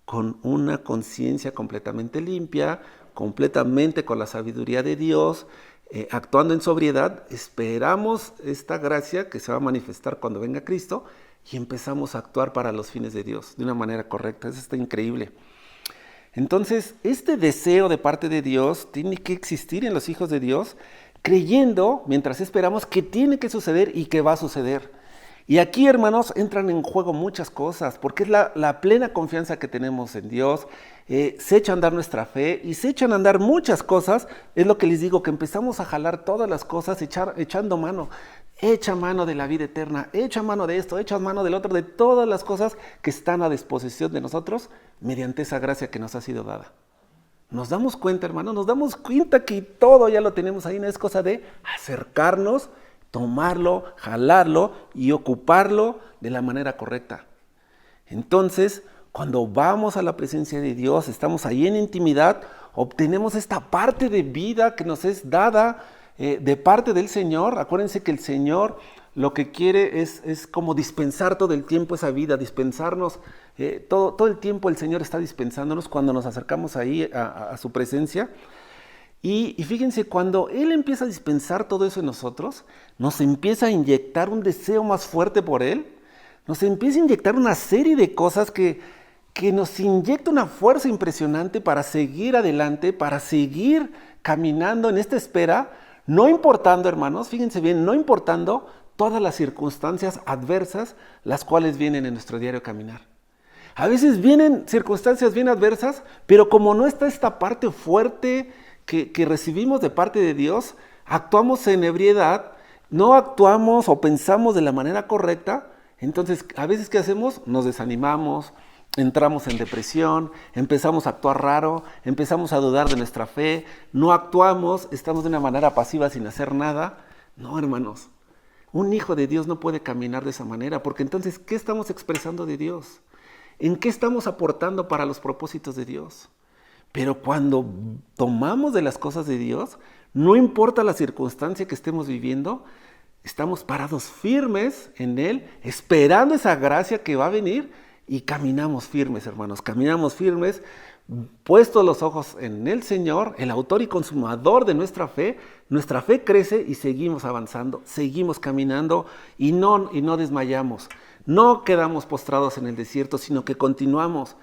con una conciencia completamente limpia, completamente con la sabiduría de Dios, actuando en sobriedad, esperamos esta gracia que se va a manifestar cuando venga Cristo y empezamos a actuar para los fines de Dios de una manera correcta. Eso está increíble. Entonces, este deseo de parte de Dios tiene que existir en los hijos de Dios, creyendo, mientras esperamos, que tiene que suceder y que va a suceder. Y aquí, hermanos, entran en juego muchas cosas, porque es la plena confianza que tenemos en Dios, se echa a andar nuestra fe y se echan a andar muchas cosas. Es lo que les digo, que empezamos a jalar todas las cosas, echando mano. Echa mano de la vida eterna, echa mano de esto, echa mano del otro, de todas las cosas que están a disposición de nosotros mediante esa gracia que nos ha sido dada. Nos damos cuenta, hermanos, nos damos cuenta que todo ya lo tenemos ahí, no es cosa de acercarnos, tomarlo, jalarlo y ocuparlo de la manera correcta. Entonces, cuando vamos a la presencia de Dios, estamos ahí en intimidad, obtenemos esta parte de vida que nos es dada de parte del Señor. Acuérdense que el Señor lo que quiere es como dispensar todo el tiempo esa vida, dispensarnos, todo el tiempo el Señor está dispensándonos cuando nos acercamos ahí a su presencia. Y fíjense, cuando Él empieza a dispensar todo eso en nosotros, nos empieza a inyectar un deseo más fuerte por Él, nos empieza a inyectar una serie de cosas que nos inyecta una fuerza impresionante para seguir adelante, para seguir caminando en esta espera, no importando, hermanos, fíjense bien, no importando todas las circunstancias adversas las cuales vienen en nuestro diario caminar. A veces vienen circunstancias bien adversas, pero como no está esta parte fuerte que recibimos de parte de Dios, actuamos en ebriedad, no actuamos o pensamos de la manera correcta. Entonces, a veces, ¿qué hacemos? Nos desanimamos, entramos en depresión, empezamos a actuar raro, empezamos a dudar de nuestra fe, no actuamos, estamos de una manera pasiva sin hacer nada. No, hermanos, un hijo de Dios no puede caminar de esa manera, porque entonces, ¿qué estamos expresando de Dios? ¿En qué estamos aportando para los propósitos de Dios? Pero cuando tomamos de las cosas de Dios, no importa la circunstancia que estemos viviendo, estamos parados firmes en Él, esperando esa gracia que va a venir y caminamos firmes, hermanos, caminamos firmes, puestos los ojos en el Señor, el autor y consumador de nuestra fe crece y seguimos avanzando, seguimos caminando y no desmayamos, no quedamos postrados en el desierto, sino que continuamos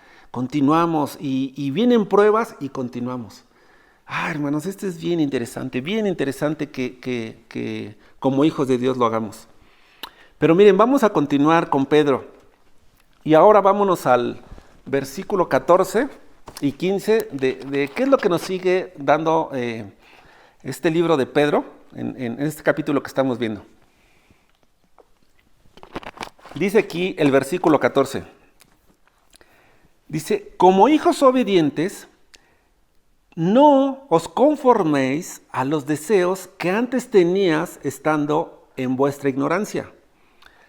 y vienen pruebas y continuamos. Hermanos, esto es bien interesante que como hijos de Dios lo hagamos. Pero miren, vamos a continuar con Pedro. Y ahora vámonos al versículo 14 y 15 de qué es lo que nos sigue dando este libro de Pedro en este capítulo que estamos viendo. Dice aquí el versículo 14. Dice, como hijos obedientes, no os conforméis a los deseos que antes tenías estando en vuestra ignorancia,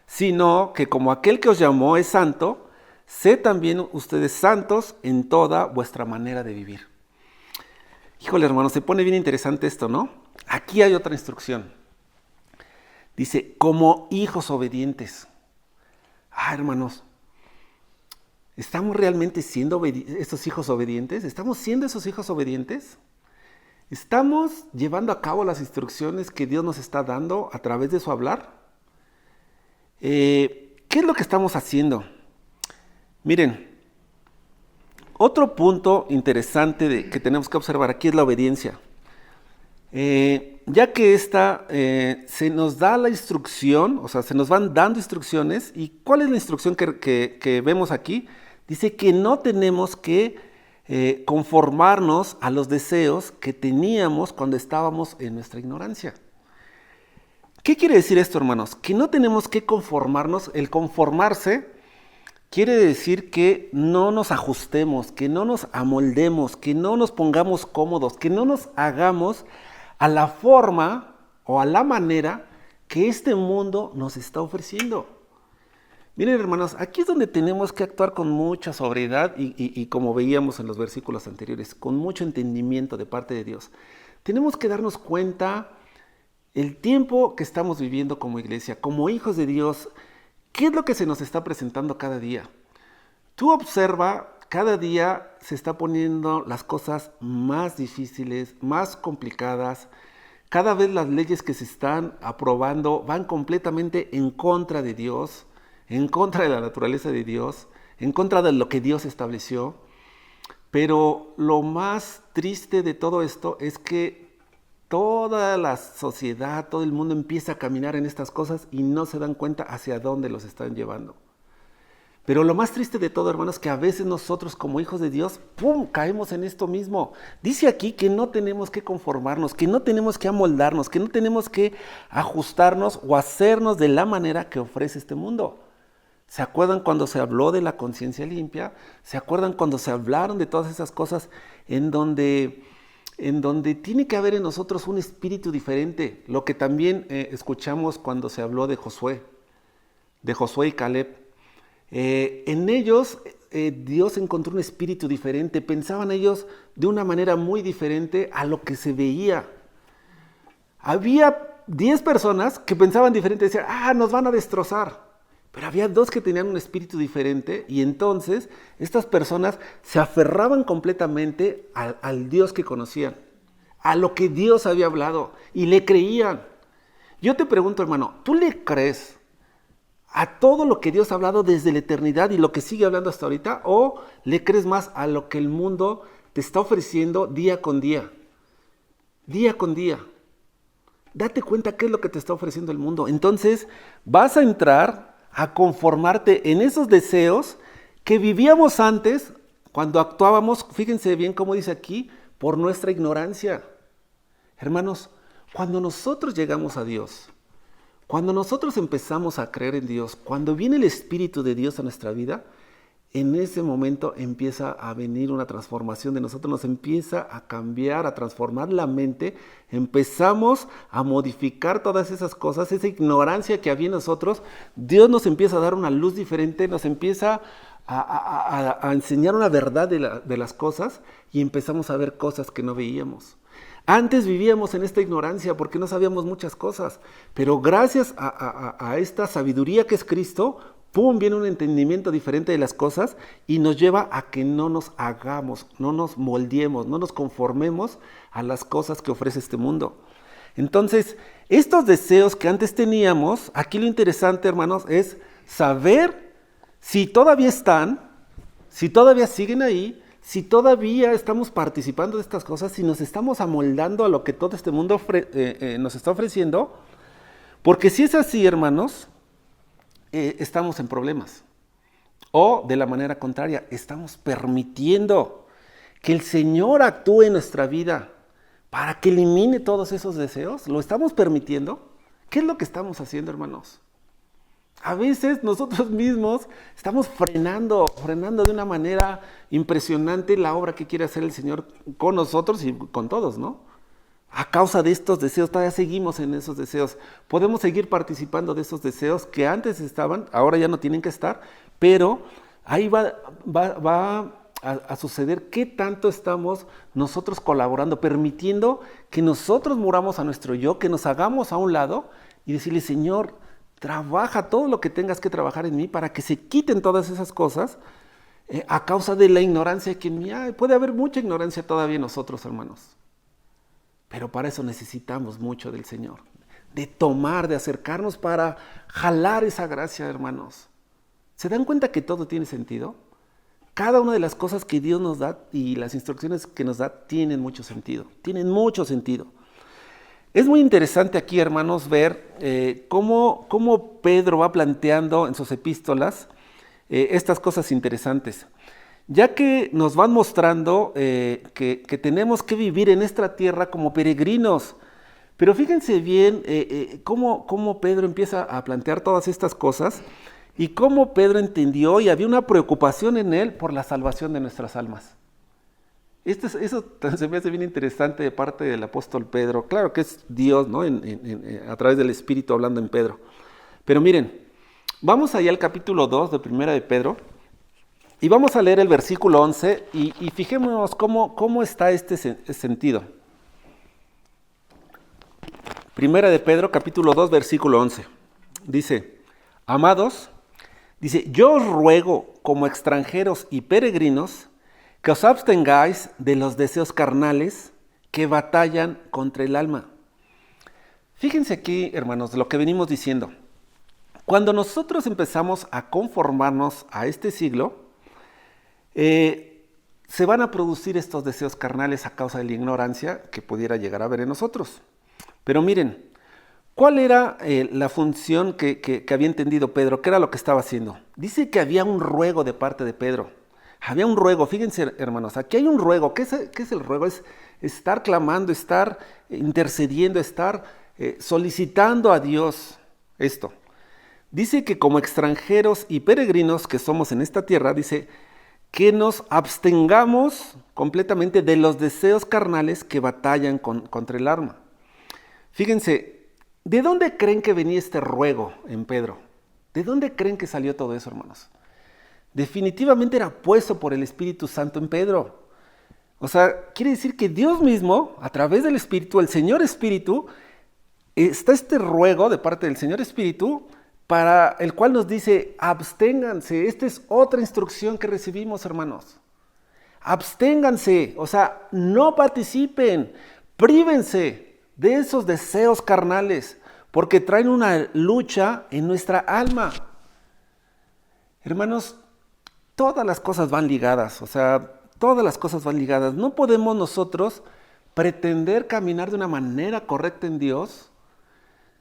sino que como aquel que os llamó es santo, sé también ustedes santos en toda vuestra manera de vivir. Híjole, hermanos, se pone bien interesante esto, ¿no? Aquí hay otra instrucción. Dice, como hijos obedientes. Hermanos, ¿estamos realmente siendo estos hijos obedientes? ¿Estamos siendo esos hijos obedientes? ¿Estamos llevando a cabo las instrucciones que Dios nos está dando a través de su hablar? ¿Qué es lo que estamos haciendo? Miren, otro punto interesante que tenemos que observar aquí es la obediencia. Ya que se nos da la instrucción, o sea, se nos van dando instrucciones. ¿Y cuál es la instrucción que vemos aquí? Dice que no tenemos que conformarnos a los deseos que teníamos cuando estábamos en nuestra ignorancia. ¿Qué quiere decir esto, hermanos? Que no tenemos que conformarnos. El conformarse quiere decir que no nos ajustemos, que no nos amoldemos, que no nos pongamos cómodos, que no nos hagamos a la forma o a la manera que este mundo nos está ofreciendo. Miren, hermanos, aquí es donde tenemos que actuar con mucha sobriedad y como veíamos en los versículos anteriores, con mucho entendimiento de parte de Dios. Tenemos que darnos cuenta el tiempo que estamos viviendo como iglesia, como hijos de Dios. ¿Qué es lo que se nos está presentando cada día? Tú observa, cada día se está poniendo las cosas más difíciles, más complicadas. Cada vez las leyes que se están aprobando van completamente en contra de Dios, en contra de la naturaleza de Dios, en contra de lo que Dios estableció. Pero lo más triste de todo esto es que toda la sociedad, todo el mundo empieza a caminar en estas cosas y no se dan cuenta hacia dónde los están llevando. Pero lo más triste de todo, hermanos, es que a veces nosotros como hijos de Dios, ¡pum!, caemos en esto mismo. Dice aquí que no tenemos que conformarnos, que no tenemos que amoldarnos, que no tenemos que ajustarnos o hacernos de la manera que ofrece este mundo. ¿Se acuerdan cuando se habló de la conciencia limpia? ¿Se acuerdan cuando se hablaron de todas esas cosas en donde tiene que haber en nosotros un espíritu diferente? Lo que también escuchamos cuando se habló de Josué y Caleb. En ellos Dios encontró un espíritu diferente, pensaban ellos de una manera muy diferente a lo que se veía. Había 10 personas que pensaban diferente, decían, nos van a destrozar. Pero había 2 que tenían un espíritu diferente y entonces estas personas se aferraban completamente al Dios que conocían, a lo que Dios había hablado y le creían. Yo te pregunto, hermano, ¿tú le crees a todo lo que Dios ha hablado desde la eternidad y lo que sigue hablando hasta ahorita? ¿O le crees más a lo que el mundo te está ofreciendo día con día? Día con día. Date cuenta qué es lo que te está ofreciendo el mundo. Entonces vas a entrar a conformarte en esos deseos que vivíamos antes cuando actuábamos, fíjense bien cómo dice aquí, por nuestra ignorancia. Hermanos, cuando nosotros llegamos a Dios, cuando nosotros empezamos a creer en Dios, cuando viene el Espíritu de Dios a nuestra vida, en ese momento empieza a venir una transformación de nosotros, nos empieza a cambiar, a transformar la mente, empezamos a modificar todas esas cosas, esa ignorancia que había en nosotros, Dios nos empieza a dar una luz diferente, nos empieza a enseñar una verdad de las cosas y empezamos a ver cosas que no veíamos. Antes vivíamos en esta ignorancia porque no sabíamos muchas cosas, pero gracias a esta sabiduría que es Cristo, ¡pum!, viene un entendimiento diferente de las cosas y nos lleva a que no nos hagamos, no nos moldeemos, no nos conformemos a las cosas que ofrece este mundo. Entonces, estos deseos que antes teníamos, aquí lo interesante, hermanos, es saber si todavía están, si todavía siguen ahí, si todavía estamos participando de estas cosas, si nos estamos amoldando a lo que todo este mundo nos está ofreciendo, porque si es así, hermanos, estamos en problemas. O de la manera contraria, estamos permitiendo que el Señor actúe en nuestra vida para que elimine todos esos deseos. ¿Lo estamos permitiendo? ¿Qué es lo que estamos haciendo, hermanos? A veces nosotros mismos estamos frenando de una manera impresionante la obra que quiere hacer el Señor con nosotros y con todos, ¿no? A causa de estos deseos, todavía seguimos en esos deseos. Podemos seguir participando de esos deseos que antes estaban, ahora ya no tienen que estar, pero ahí va a suceder qué tanto estamos nosotros colaborando, permitiendo que nosotros muramos a nuestro yo, que nos hagamos a un lado y decirle, Señor, trabaja todo lo que tengas que trabajar en mí para que se quiten todas esas cosas a causa de la ignorancia que en mí hay. Puede haber mucha ignorancia todavía en nosotros, hermanos. Pero para eso necesitamos mucho del Señor, de acercarnos para jalar esa gracia, hermanos. ¿Se dan cuenta que todo tiene sentido? Cada una de las cosas que Dios nos da y las instrucciones que nos da tienen mucho sentido, Es muy interesante aquí, hermanos, ver cómo Pedro va planteando en sus epístolas estas cosas interesantes. Ya que nos van mostrando que tenemos que vivir en esta tierra como peregrinos. Pero fíjense bien cómo Pedro empieza a plantear todas estas cosas y cómo Pedro entendió y había una preocupación en él por la salvación de nuestras almas. Eso se me hace bien interesante de parte del apóstol Pedro. Claro que es Dios, ¿no? A través del Espíritu hablando en Pedro. Pero miren, vamos allá al capítulo 2 de Primera de Pedro. Y vamos a leer el versículo 11 y fijémonos cómo está este sentido. Primera de Pedro, capítulo 2, versículo 11. Dice, amados, yo os ruego como extranjeros y peregrinos que os abstengáis de los deseos carnales que batallan contra el alma. Fíjense aquí, hermanos, lo que venimos diciendo. Cuando nosotros empezamos a conformarnos a este siglo, se van a producir estos deseos carnales a causa de la ignorancia que pudiera llegar a haber en nosotros. Pero miren, ¿cuál era la función que había entendido Pedro? ¿Qué era lo que estaba haciendo? Dice que había un ruego de parte de Pedro. Había un ruego, fíjense hermanos, aquí hay un ruego. ¿Qué es el ruego? Es estar clamando, estar intercediendo, estar solicitando a Dios esto. Dice que como extranjeros y peregrinos que somos en esta tierra, dice que nos abstengamos completamente de los deseos carnales que batallan contra el alma. Fíjense, ¿de dónde creen que venía este ruego en Pedro? ¿De dónde creen que salió todo eso, hermanos? Definitivamente era puesto por el Espíritu Santo en Pedro. O sea, quiere decir que Dios mismo, a través del Espíritu, el Señor Espíritu, está este ruego de parte del Señor Espíritu para el cual nos dice, absténganse. Esta es otra instrucción que recibimos, hermanos. Absténganse, o sea, no participen, prívense de esos deseos carnales, porque traen una lucha en nuestra alma. Hermanos, todas las cosas van ligadas, o sea, todas las cosas van ligadas. No podemos nosotros pretender caminar de una manera correcta en Dios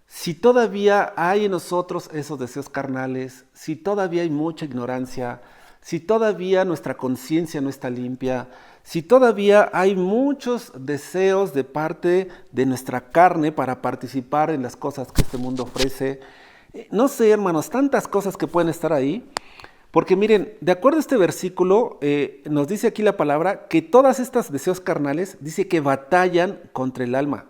si todavía hay en nosotros esos deseos carnales, si todavía hay mucha ignorancia, si todavía nuestra conciencia no está limpia, si todavía hay muchos deseos de parte de nuestra carne para participar en las cosas que este mundo ofrece. No sé, hermanos, tantas cosas que pueden estar ahí. Porque miren, de acuerdo a este versículo, nos dice aquí la palabra que todas estas deseos carnales, dice que batallan contra el alma.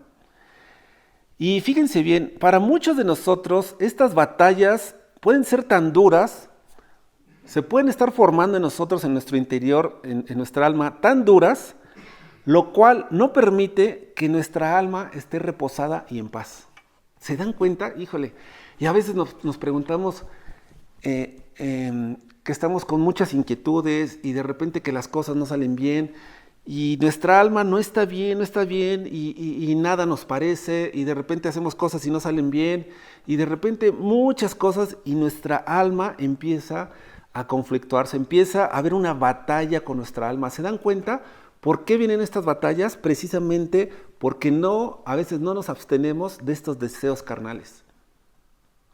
Y fíjense bien, para muchos de nosotros estas batallas pueden ser tan duras, se pueden estar formando en nosotros, en nuestro interior, en nuestra alma, tan duras, lo cual no permite que nuestra alma esté reposada y en paz. ¿Se dan cuenta? Híjole, y a veces nos preguntamos que estamos con muchas inquietudes y de repente que las cosas no salen bien y nuestra alma no está bien y nada nos parece y de repente hacemos cosas y no salen bien y de repente muchas cosas y nuestra alma empieza a conflictuarse, empieza a haber una batalla con nuestra alma. ¿Se dan cuenta por qué vienen estas batallas? Precisamente porque a veces no nos abstenemos de estos deseos carnales.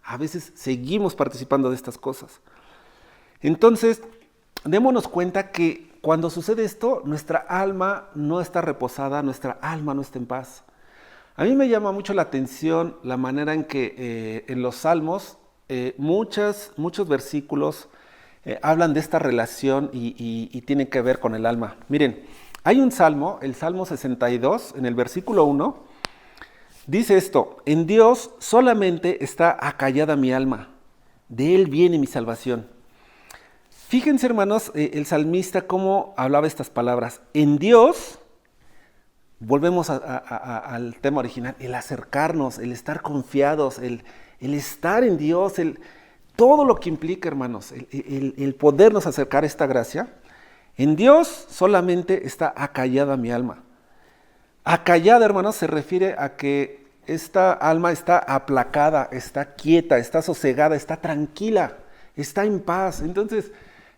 A veces seguimos participando de estas cosas. Entonces, démonos cuenta que cuando sucede esto, nuestra alma no está reposada, nuestra alma no está en paz. A mí me llama mucho la atención la manera en que en los Salmos muchos versículos hablan de esta relación y tienen que ver con el alma. Miren, hay un salmo, el Salmo 62, en el versículo 1, dice esto: en Dios solamente está acallada mi alma, de Él viene mi salvación. Fíjense, hermanos, el salmista cómo hablaba estas palabras. En Dios, volvemos al tema original, el acercarnos, el estar confiados, el estar en Dios, todo lo que implica, hermanos, el podernos acercar a esta gracia. En Dios solamente está acallada mi alma. Acallada, hermanos, se refiere a que esta alma está aplacada, está quieta, está sosegada, está tranquila, está en paz. Entonces,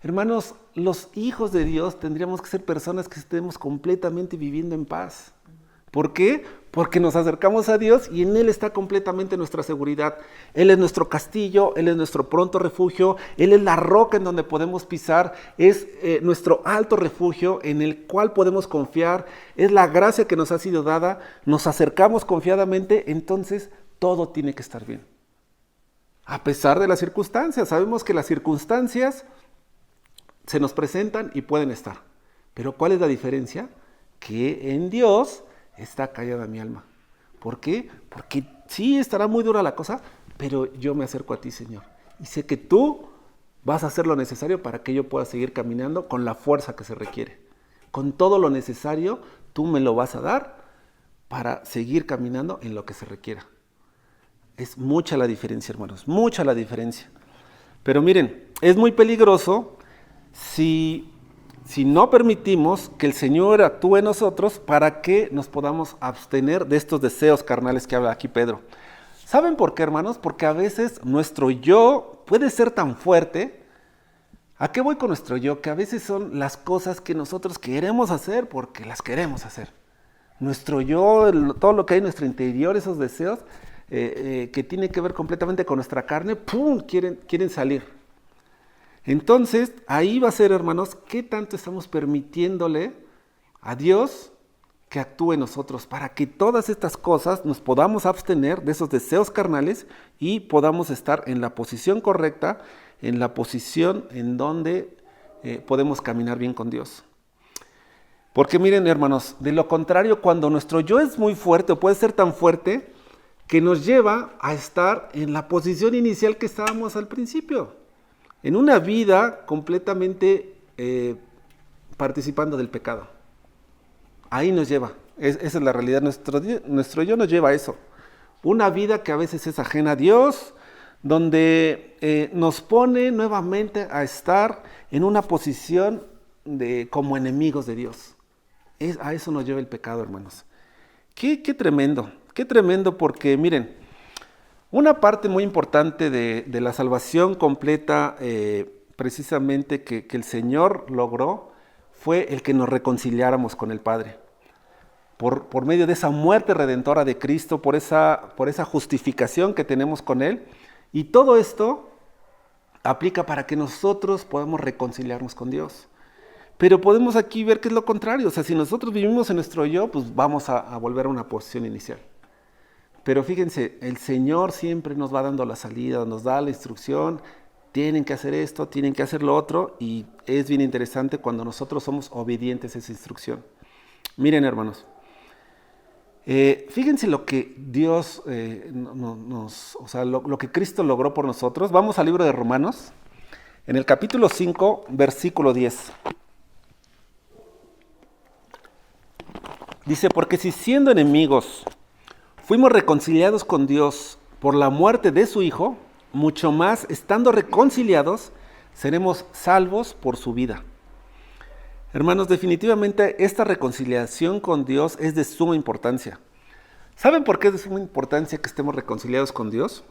hermanos, los hijos de Dios tendríamos que ser personas que estemos completamente viviendo en paz. ¿Por qué? Porque nos acercamos a Dios y en Él está completamente nuestra seguridad. Él es nuestro castillo, Él es nuestro pronto refugio, Él es la roca en donde podemos pisar, es nuestro alto refugio en el cual podemos confiar, es la gracia que nos ha sido dada, nos acercamos confiadamente, entonces todo tiene que estar bien. A pesar de las circunstancias, sabemos que las circunstancias se nos presentan y pueden estar. Pero ¿cuál es la diferencia? Que en Dios está callada mi alma. ¿Por qué? Porque sí estará muy dura la cosa, pero yo me acerco a ti, Señor. Y sé que tú vas a hacer lo necesario para que yo pueda seguir caminando con la fuerza que se requiere. Con todo lo necesario, tú me lo vas a dar para seguir caminando en lo que se requiera. Es mucha la diferencia, hermanos, mucha la diferencia. Pero miren, es muy peligroso si no permitimos que el Señor actúe en nosotros para que nos podamos abstener de estos deseos carnales que habla aquí Pedro. ¿Saben por qué, hermanos? Porque a veces nuestro yo puede ser tan fuerte, ¿A qué voy con nuestro yo? Que a veces son las cosas que nosotros queremos hacer porque las queremos hacer. Nuestro yo, todo lo que hay en nuestro interior, esos deseos que tienen que ver completamente con nuestra carne, ¡pum!, quieren salir. Entonces, ahí va a ser, hermanos, qué tanto estamos permitiéndole a Dios que actúe en nosotros para que todas estas cosas nos podamos abstener de esos deseos carnales y podamos estar en la posición correcta, en la posición en donde podemos caminar bien con Dios. Porque miren, hermanos, de lo contrario, cuando nuestro yo es muy fuerte o puede ser tan fuerte que nos lleva a estar en la posición inicial que estábamos al principio, en una vida completamente participando del pecado. Ahí nos lleva, esa es la realidad, nuestro yo nos lleva a eso. Una vida que a veces es ajena a Dios, donde nos pone nuevamente a estar en una posición como enemigos de Dios. A eso nos lleva el pecado, hermanos. Qué tremendo porque miren, una parte muy importante de la salvación completa, precisamente que el Señor logró, fue el que nos reconciliáramos con el Padre. Por medio de esa muerte redentora de Cristo, por esa justificación que tenemos con Él. Y todo esto aplica para que nosotros podamos reconciliarnos con Dios. Pero podemos aquí ver que es lo contrario. O sea, si nosotros vivimos en nuestro yo, pues vamos a volver a una posición inicial. Pero fíjense, el Señor siempre nos va dando la salida, nos da la instrucción, tienen que hacer esto, tienen que hacer lo otro, y es bien interesante cuando nosotros somos obedientes a esa instrucción. Miren, hermanos, fíjense lo que Dios lo que Cristo logró por nosotros. Vamos al libro de Romanos, en el capítulo 5, versículo 10. Dice, porque si siendo enemigos fuimos reconciliados con Dios por la muerte de su Hijo, mucho más, estando reconciliados, seremos salvos por su vida. Hermanos, definitivamente esta reconciliación con Dios es de suma importancia. ¿Saben por qué es de suma importancia que estemos reconciliados con Dios?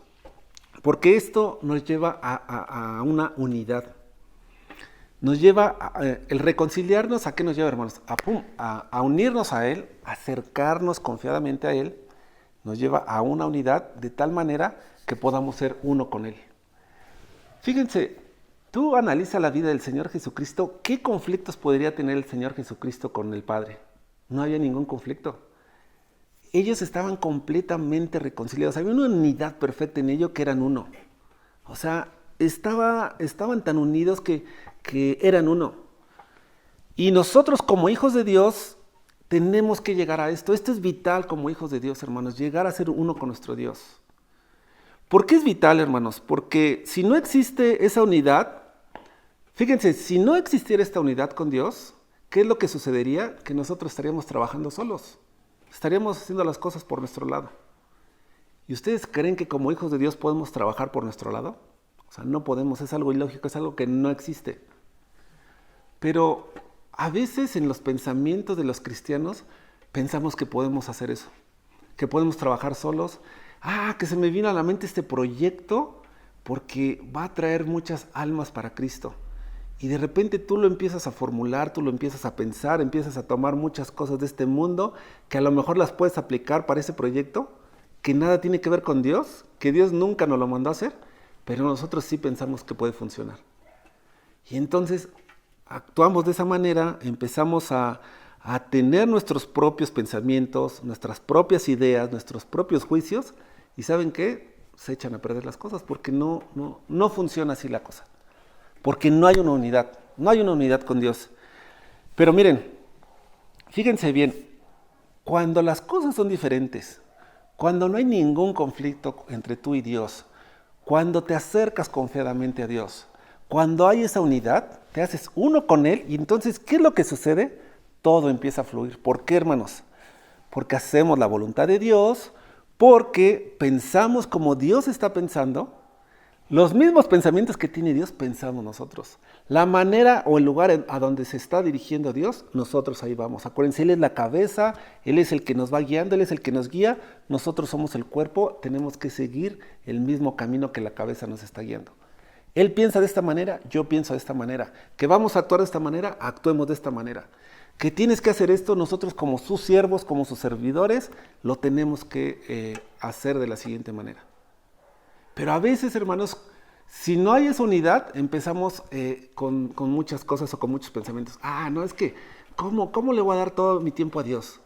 Porque esto nos lleva a una unidad. Nos lleva, el reconciliarnos, ¿a qué nos lleva, hermanos? A unirnos a Él, acercarnos confiadamente a Él, nos lleva a una unidad de tal manera que podamos ser uno con Él. Fíjense, tú analiza la vida del Señor Jesucristo, ¿qué conflictos podría tener el Señor Jesucristo con el Padre? No había ningún conflicto. Ellos estaban completamente reconciliados, había una unidad perfecta en ello que eran uno. O sea, estaban tan unidos que eran uno. Y nosotros como hijos de Dios tenemos que llegar a esto. Esto es vital como hijos de Dios, hermanos, llegar a ser uno con nuestro Dios. ¿Por qué es vital, hermanos? Porque si no existe esa unidad, fíjense, si no existiera esta unidad con Dios, ¿qué es lo que sucedería? Que nosotros estaríamos trabajando solos. Estaríamos haciendo las cosas por nuestro lado. ¿Y ustedes creen que como hijos de Dios podemos trabajar por nuestro lado? O sea, no podemos, es algo ilógico, es algo que no existe. Pero a veces en los pensamientos de los cristianos pensamos que podemos hacer eso, que podemos trabajar solos. Que se me vino a la mente este proyecto porque va a traer muchas almas para Cristo. Y de repente tú lo empiezas a formular, tú lo empiezas a pensar, empiezas a tomar muchas cosas de este mundo que a lo mejor las puedes aplicar para ese proyecto, que nada tiene que ver con Dios, que Dios nunca nos lo mandó a hacer, pero nosotros sí pensamos que puede funcionar. Y entonces actuamos de esa manera, empezamos a tener nuestros propios pensamientos, nuestras propias ideas, nuestros propios juicios, y ¿saben qué? Se echan a perder las cosas porque no funciona así la cosa. Porque no hay una unidad con Dios. Pero miren, fíjense bien, cuando las cosas son diferentes, cuando no hay ningún conflicto entre tú y Dios, cuando te acercas confiadamente a Dios, cuando hay esa unidad, te haces uno con Él y entonces, ¿qué es lo que sucede? Todo empieza a fluir. ¿Por qué, hermanos? Porque hacemos la voluntad de Dios, porque pensamos como Dios está pensando. Los mismos pensamientos que tiene Dios pensamos nosotros. La manera o el lugar a donde se está dirigiendo Dios, nosotros ahí vamos. Acuérdense, Él es la cabeza, Él es el que nos va guiando, Él es el que nos guía. Nosotros somos el cuerpo, tenemos que seguir el mismo camino que la cabeza nos está guiando. Él piensa de esta manera, yo pienso de esta manera. Que vamos a actuar de esta manera, actuemos de esta manera. Que tienes que hacer esto, nosotros como sus siervos, como sus servidores, lo tenemos que hacer de la siguiente manera. Pero a veces, hermanos, si no hay esa unidad, empezamos con muchas cosas o con muchos pensamientos. No, es que, ¿cómo le voy a dar todo mi tiempo a Dios?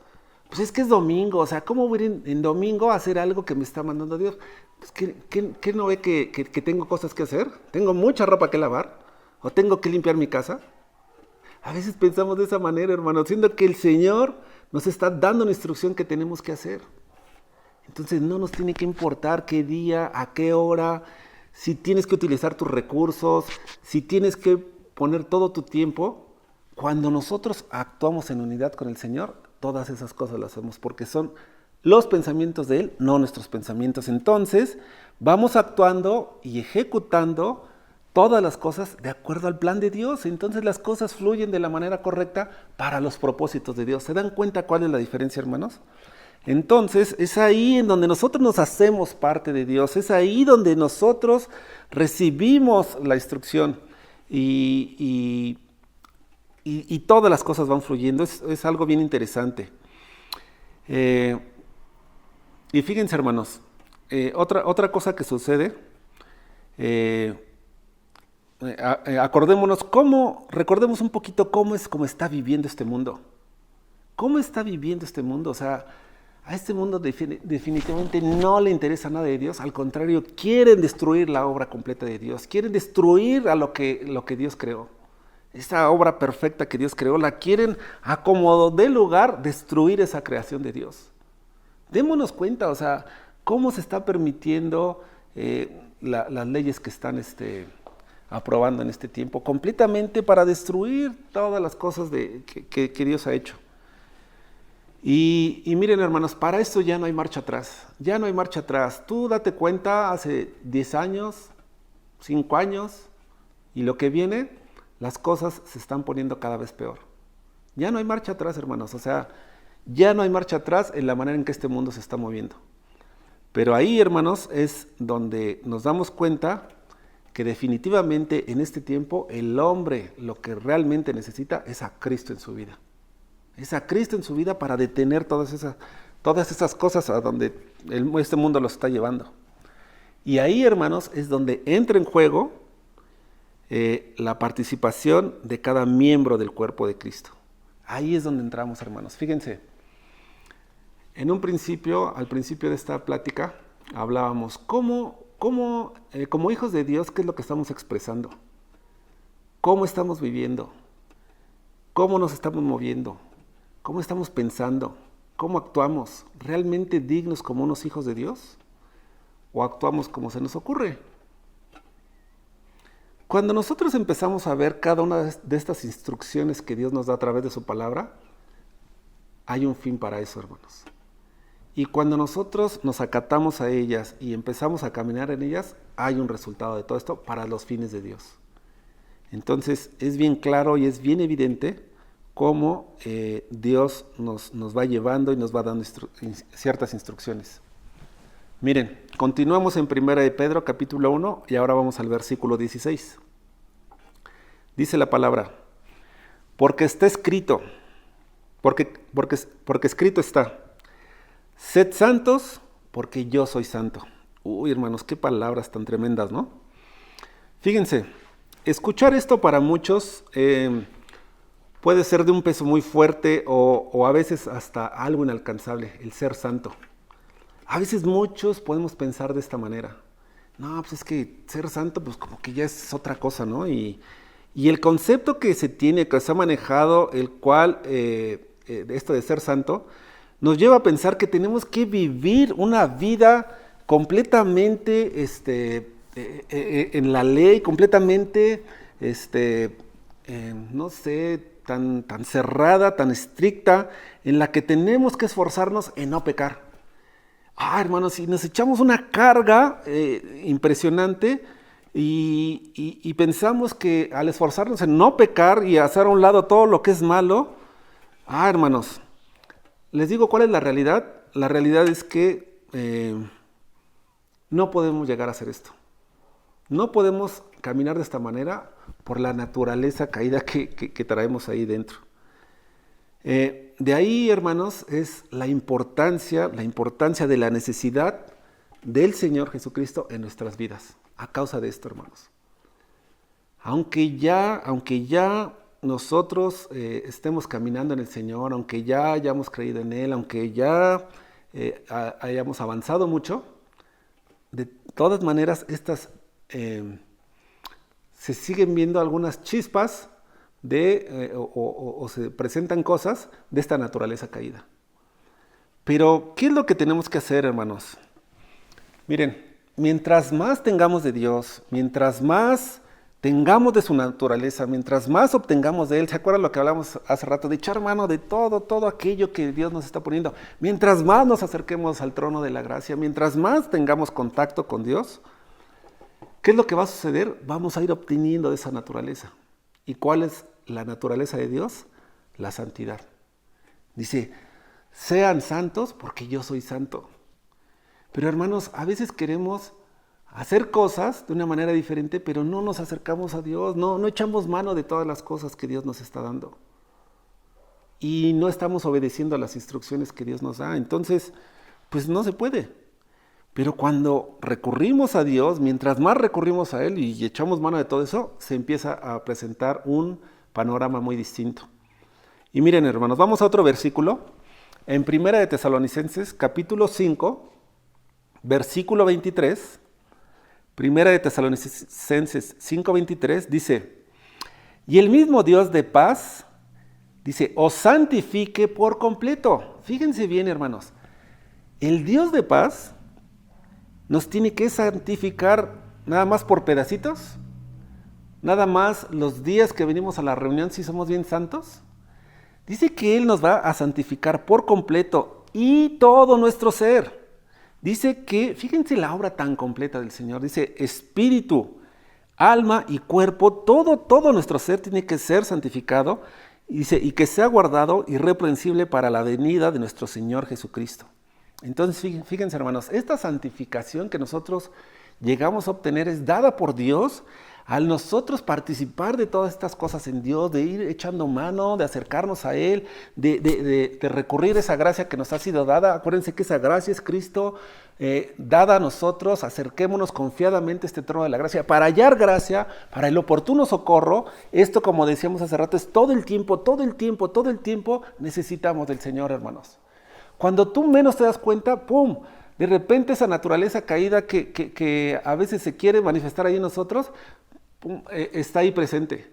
Pues es que es domingo, o sea, ¿cómo voy a ir en domingo a hacer algo que me está mandando Dios? Pues ¿qué no ve que tengo cosas que hacer? ¿Tengo mucha ropa que lavar? ¿O tengo que limpiar mi casa? A veces pensamos de esa manera, hermano, siendo que el Señor nos está dando una instrucción que tenemos que hacer. Entonces no nos tiene que importar qué día, a qué hora, si tienes que utilizar tus recursos, si tienes que poner todo tu tiempo. Cuando nosotros actuamos en unidad con el Señor, todas esas cosas las hacemos porque son los pensamientos de Él, no nuestros pensamientos. Entonces vamos actuando y ejecutando todas las cosas de acuerdo al plan de Dios. Entonces las cosas fluyen de la manera correcta para los propósitos de Dios. ¿Se dan cuenta cuál es la diferencia, hermanos? Entonces es ahí en donde nosotros nos hacemos parte de Dios, es ahí donde nosotros recibimos la instrucción y todas las cosas van fluyendo. Es algo bien interesante. Y fíjense, hermanos, otra cosa que sucede, recordemos un poquito cómo está viviendo este mundo. ¿Cómo está viviendo este mundo? O sea, a este mundo definitivamente no le interesa nada de Dios, al contrario, quieren destruir la obra completa de Dios, quieren destruir a lo que Dios creó. Esa obra perfecta que Dios creó, la quieren a como dé lugar destruir esa creación de Dios. Démonos cuenta, o sea, cómo se está permitiendo las leyes que están aprobando en este tiempo, completamente para destruir todas las cosas que Dios ha hecho. Y miren, hermanos, para esto ya no hay marcha atrás, ya no hay marcha atrás. Tú date cuenta, hace 10 años, 5 años, y lo que viene, las cosas se están poniendo cada vez peor. Ya no hay marcha atrás, hermanos, o sea, ya no hay marcha atrás en la manera en que este mundo se está moviendo. Pero ahí, hermanos, es donde nos damos cuenta que definitivamente en este tiempo el hombre lo que realmente necesita es a Cristo en su vida. Es a Cristo en su vida para detener todas esas cosas a donde este mundo los está llevando. Y ahí, hermanos, es donde entra en juego la participación de cada miembro del cuerpo de Cristo. Ahí es donde entramos, hermanos. Fíjense, al principio de esta plática, hablábamos como hijos de Dios, ¿qué es lo que estamos expresando? ¿Cómo estamos viviendo? ¿Cómo nos estamos moviendo? ¿Cómo estamos pensando? ¿Cómo actuamos? ¿Realmente dignos como unos hijos de Dios? ¿O actuamos como se nos ocurre? Cuando nosotros empezamos a ver cada una de estas instrucciones que Dios nos da a través de su palabra, hay un fin para eso, hermanos. Y cuando nosotros nos acatamos a ellas y empezamos a caminar en ellas, hay un resultado de todo esto para los fines de Dios. Entonces es bien claro y es bien evidente cómo Dios nos va llevando y nos va dando ciertas instrucciones. Miren, continuamos en 1 de Pedro capítulo 1 y ahora vamos al versículo 16. Dice la palabra, porque está escrito, porque escrito está, sed santos porque yo soy santo. Uy, hermanos, qué palabras tan tremendas, ¿no? Fíjense, escuchar esto para muchos puede ser de un peso muy fuerte o a veces hasta algo inalcanzable, el ser santo. A veces muchos podemos pensar de esta manera. No, pues es que ser santo, pues como que ya es otra cosa, ¿no? Y el concepto que se tiene, que se ha manejado, el cual, esto de ser santo, nos lleva a pensar que tenemos que vivir una vida completamente en la ley, completamente, no sé, tan cerrada, tan estricta, en la que tenemos que esforzarnos en no pecar. Hermanos, si nos echamos una carga impresionante y pensamos que al esforzarnos en no pecar y hacer a un lado todo lo que es malo, hermanos, les digo cuál es la realidad. La realidad es que no podemos llegar a hacer esto. No podemos caminar de esta manera por la naturaleza caída que traemos ahí dentro. De ahí, hermanos, es la importancia de la necesidad del Señor Jesucristo en nuestras vidas. A causa de esto, hermanos. Aunque ya nosotros estemos caminando en el Señor, aunque ya hayamos creído en Él, aunque ya hayamos avanzado mucho, de todas maneras se siguen viendo algunas chispas o se presentan cosas de esta naturaleza caída. Pero, ¿qué es lo que tenemos que hacer, hermanos? Miren, mientras más tengamos de Dios, mientras más tengamos de su naturaleza, mientras más obtengamos de Él, ¿se acuerdan lo que hablamos hace rato? De echar mano de todo aquello que Dios nos está poniendo. Mientras más nos acerquemos al trono de la gracia, mientras más tengamos contacto con Dios, ¿qué es lo que va a suceder? Vamos a ir obteniendo de esa naturaleza. ¿Y cuál es la naturaleza de Dios? La santidad. Dice, sean santos porque yo soy santo. Pero hermanos, a veces queremos hacer cosas de una manera diferente, pero no nos acercamos a Dios, no echamos mano de todas las cosas que Dios nos está dando. Y no estamos obedeciendo a las instrucciones que Dios nos da. Entonces, pues no se puede. Pero cuando recurrimos a Dios, mientras más recurrimos a Él y echamos mano de todo eso, se empieza a presentar un panorama muy distinto. Y miren, hermanos, vamos a otro versículo. En Primera de Tesalonicenses, capítulo 5, versículo 23, Primera de Tesalonicenses 5:23, dice, y el mismo Dios de paz, dice, os santifique por completo. Fíjense bien, hermanos, el Dios de paz nos tiene que santificar nada más por pedacitos, nada más los días que venimos a la reunión si somos bien santos. Dice que Él nos va a santificar por completo y todo nuestro ser. Dice que, fíjense la obra tan completa del Señor, dice espíritu, alma y cuerpo, todo nuestro ser tiene que ser santificado, dice, y que sea guardado irreprensible para la venida de nuestro Señor Jesucristo. Entonces, fíjense, hermanos, esta santificación que nosotros llegamos a obtener es dada por Dios al nosotros participar de todas estas cosas en Dios, de ir echando mano, de acercarnos a Él, de recurrir a esa gracia que nos ha sido dada. Acuérdense que esa gracia es Cristo dada a nosotros. Acerquémonos confiadamente a este trono de la gracia para hallar gracia, para el oportuno socorro. Esto, como decíamos hace rato, es todo el tiempo necesitamos del Señor, hermanos. Cuando tú menos te das cuenta, ¡pum!, de repente esa naturaleza caída que a veces se quiere manifestar ahí en nosotros, está ahí presente.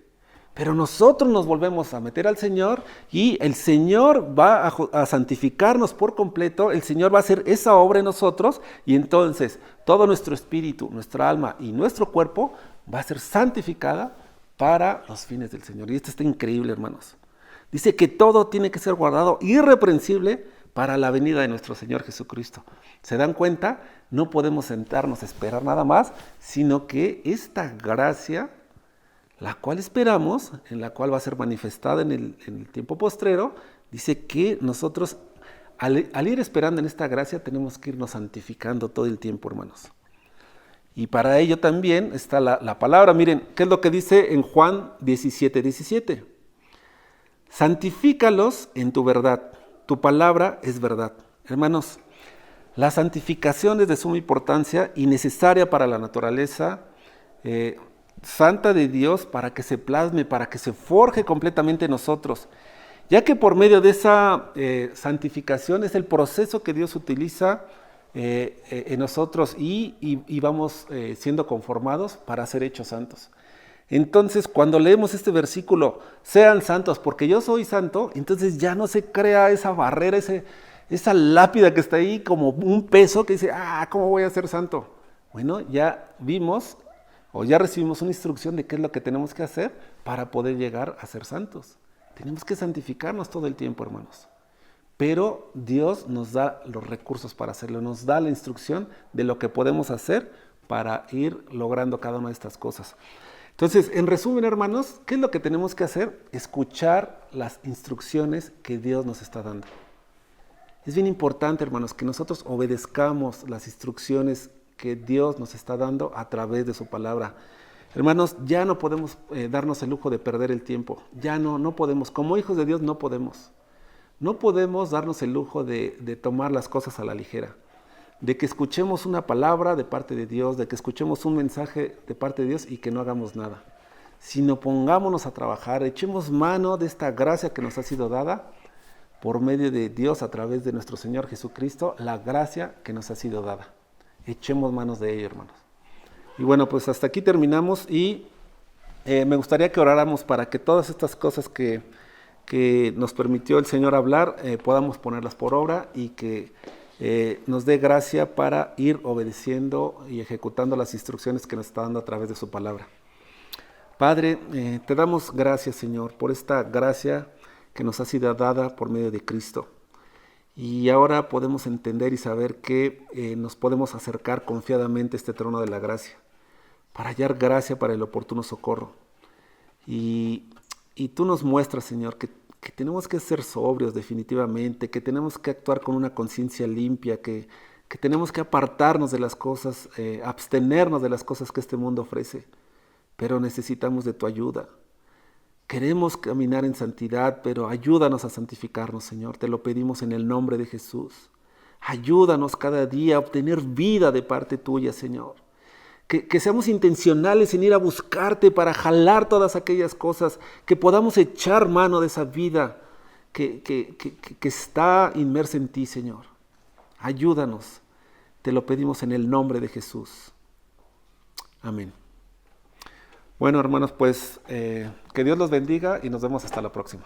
Pero nosotros nos volvemos a meter al Señor y el Señor va a santificarnos por completo. El Señor va a hacer esa obra en nosotros y entonces todo nuestro espíritu, nuestra alma y nuestro cuerpo va a ser santificada para los fines del Señor. Y esto está increíble, hermanos. Dice que todo tiene que ser guardado irreprensible para la venida de nuestro Señor Jesucristo. ¿Se dan cuenta? No podemos sentarnos a esperar nada más, sino que esta gracia, la cual esperamos, en la cual va a ser manifestada en el tiempo postrero, dice que nosotros, al ir esperando en esta gracia, tenemos que irnos santificando todo el tiempo, hermanos. Y para ello también está la palabra. Miren, ¿qué es lo que dice en Juan 17:17? Santifícalos en tu verdad. Tu palabra es verdad. Hermanos, la santificación es de suma importancia y necesaria para la naturaleza santa de Dios, para que se plasme, para que se forje completamente en nosotros. Ya que por medio de esa santificación es el proceso que Dios utiliza en nosotros y vamos siendo conformados para ser hechos santos. Entonces, cuando leemos este versículo, sean santos porque yo soy santo, entonces ya no se crea esa barrera, esa lápida que está ahí como un peso que dice, ¿cómo voy a ser santo? Bueno, ya vimos o ya recibimos una instrucción de qué es lo que tenemos que hacer para poder llegar a ser santos. Tenemos que santificarnos todo el tiempo, hermanos. Pero Dios nos da los recursos para hacerlo, nos da la instrucción de lo que podemos hacer para ir logrando cada una de estas cosas. Entonces, en resumen, hermanos, ¿qué es lo que tenemos que hacer? Escuchar las instrucciones que Dios nos está dando. Es bien importante, hermanos, que nosotros obedezcamos las instrucciones que Dios nos está dando a través de su palabra. Hermanos, ya no podemos darnos el lujo de perder el tiempo. Ya no podemos. Como hijos de Dios no podemos. No podemos darnos el lujo de tomar las cosas a la ligera. De que escuchemos una palabra de parte de Dios, de que escuchemos un mensaje de parte de Dios y que no hagamos nada. Sino pongámonos a trabajar, echemos mano de esta gracia que nos ha sido dada por medio de Dios a través de nuestro Señor Jesucristo, la gracia que nos ha sido dada. Echemos manos de ello, hermanos. Y bueno, pues hasta aquí terminamos y me gustaría que oráramos para que todas estas cosas que nos permitió el Señor hablar, podamos ponerlas por obra y que nos dé gracia para ir obedeciendo y ejecutando las instrucciones que nos está dando a través de su palabra. Padre, te damos gracias, Señor, por esta gracia que nos ha sido dada por medio de Cristo. Y ahora podemos entender y saber que nos podemos acercar confiadamente a este trono de la gracia, para hallar gracia para el oportuno socorro. Y tú nos muestras, Señor, que tenemos que ser sobrios definitivamente, que tenemos que actuar con una conciencia limpia, que tenemos que apartarnos de las cosas, abstenernos de las cosas que este mundo ofrece. Pero necesitamos de tu ayuda. Queremos caminar en santidad, pero ayúdanos a santificarnos, Señor. Te lo pedimos en el nombre de Jesús. Ayúdanos cada día a obtener vida de parte tuya, Señor. Que seamos intencionales en ir a buscarte para jalar todas aquellas cosas, que podamos echar mano de esa vida que está inmersa en ti, Señor. Ayúdanos. Te lo pedimos en el nombre de Jesús. Amén. Bueno, hermanos, pues que Dios los bendiga y nos vemos hasta la próxima.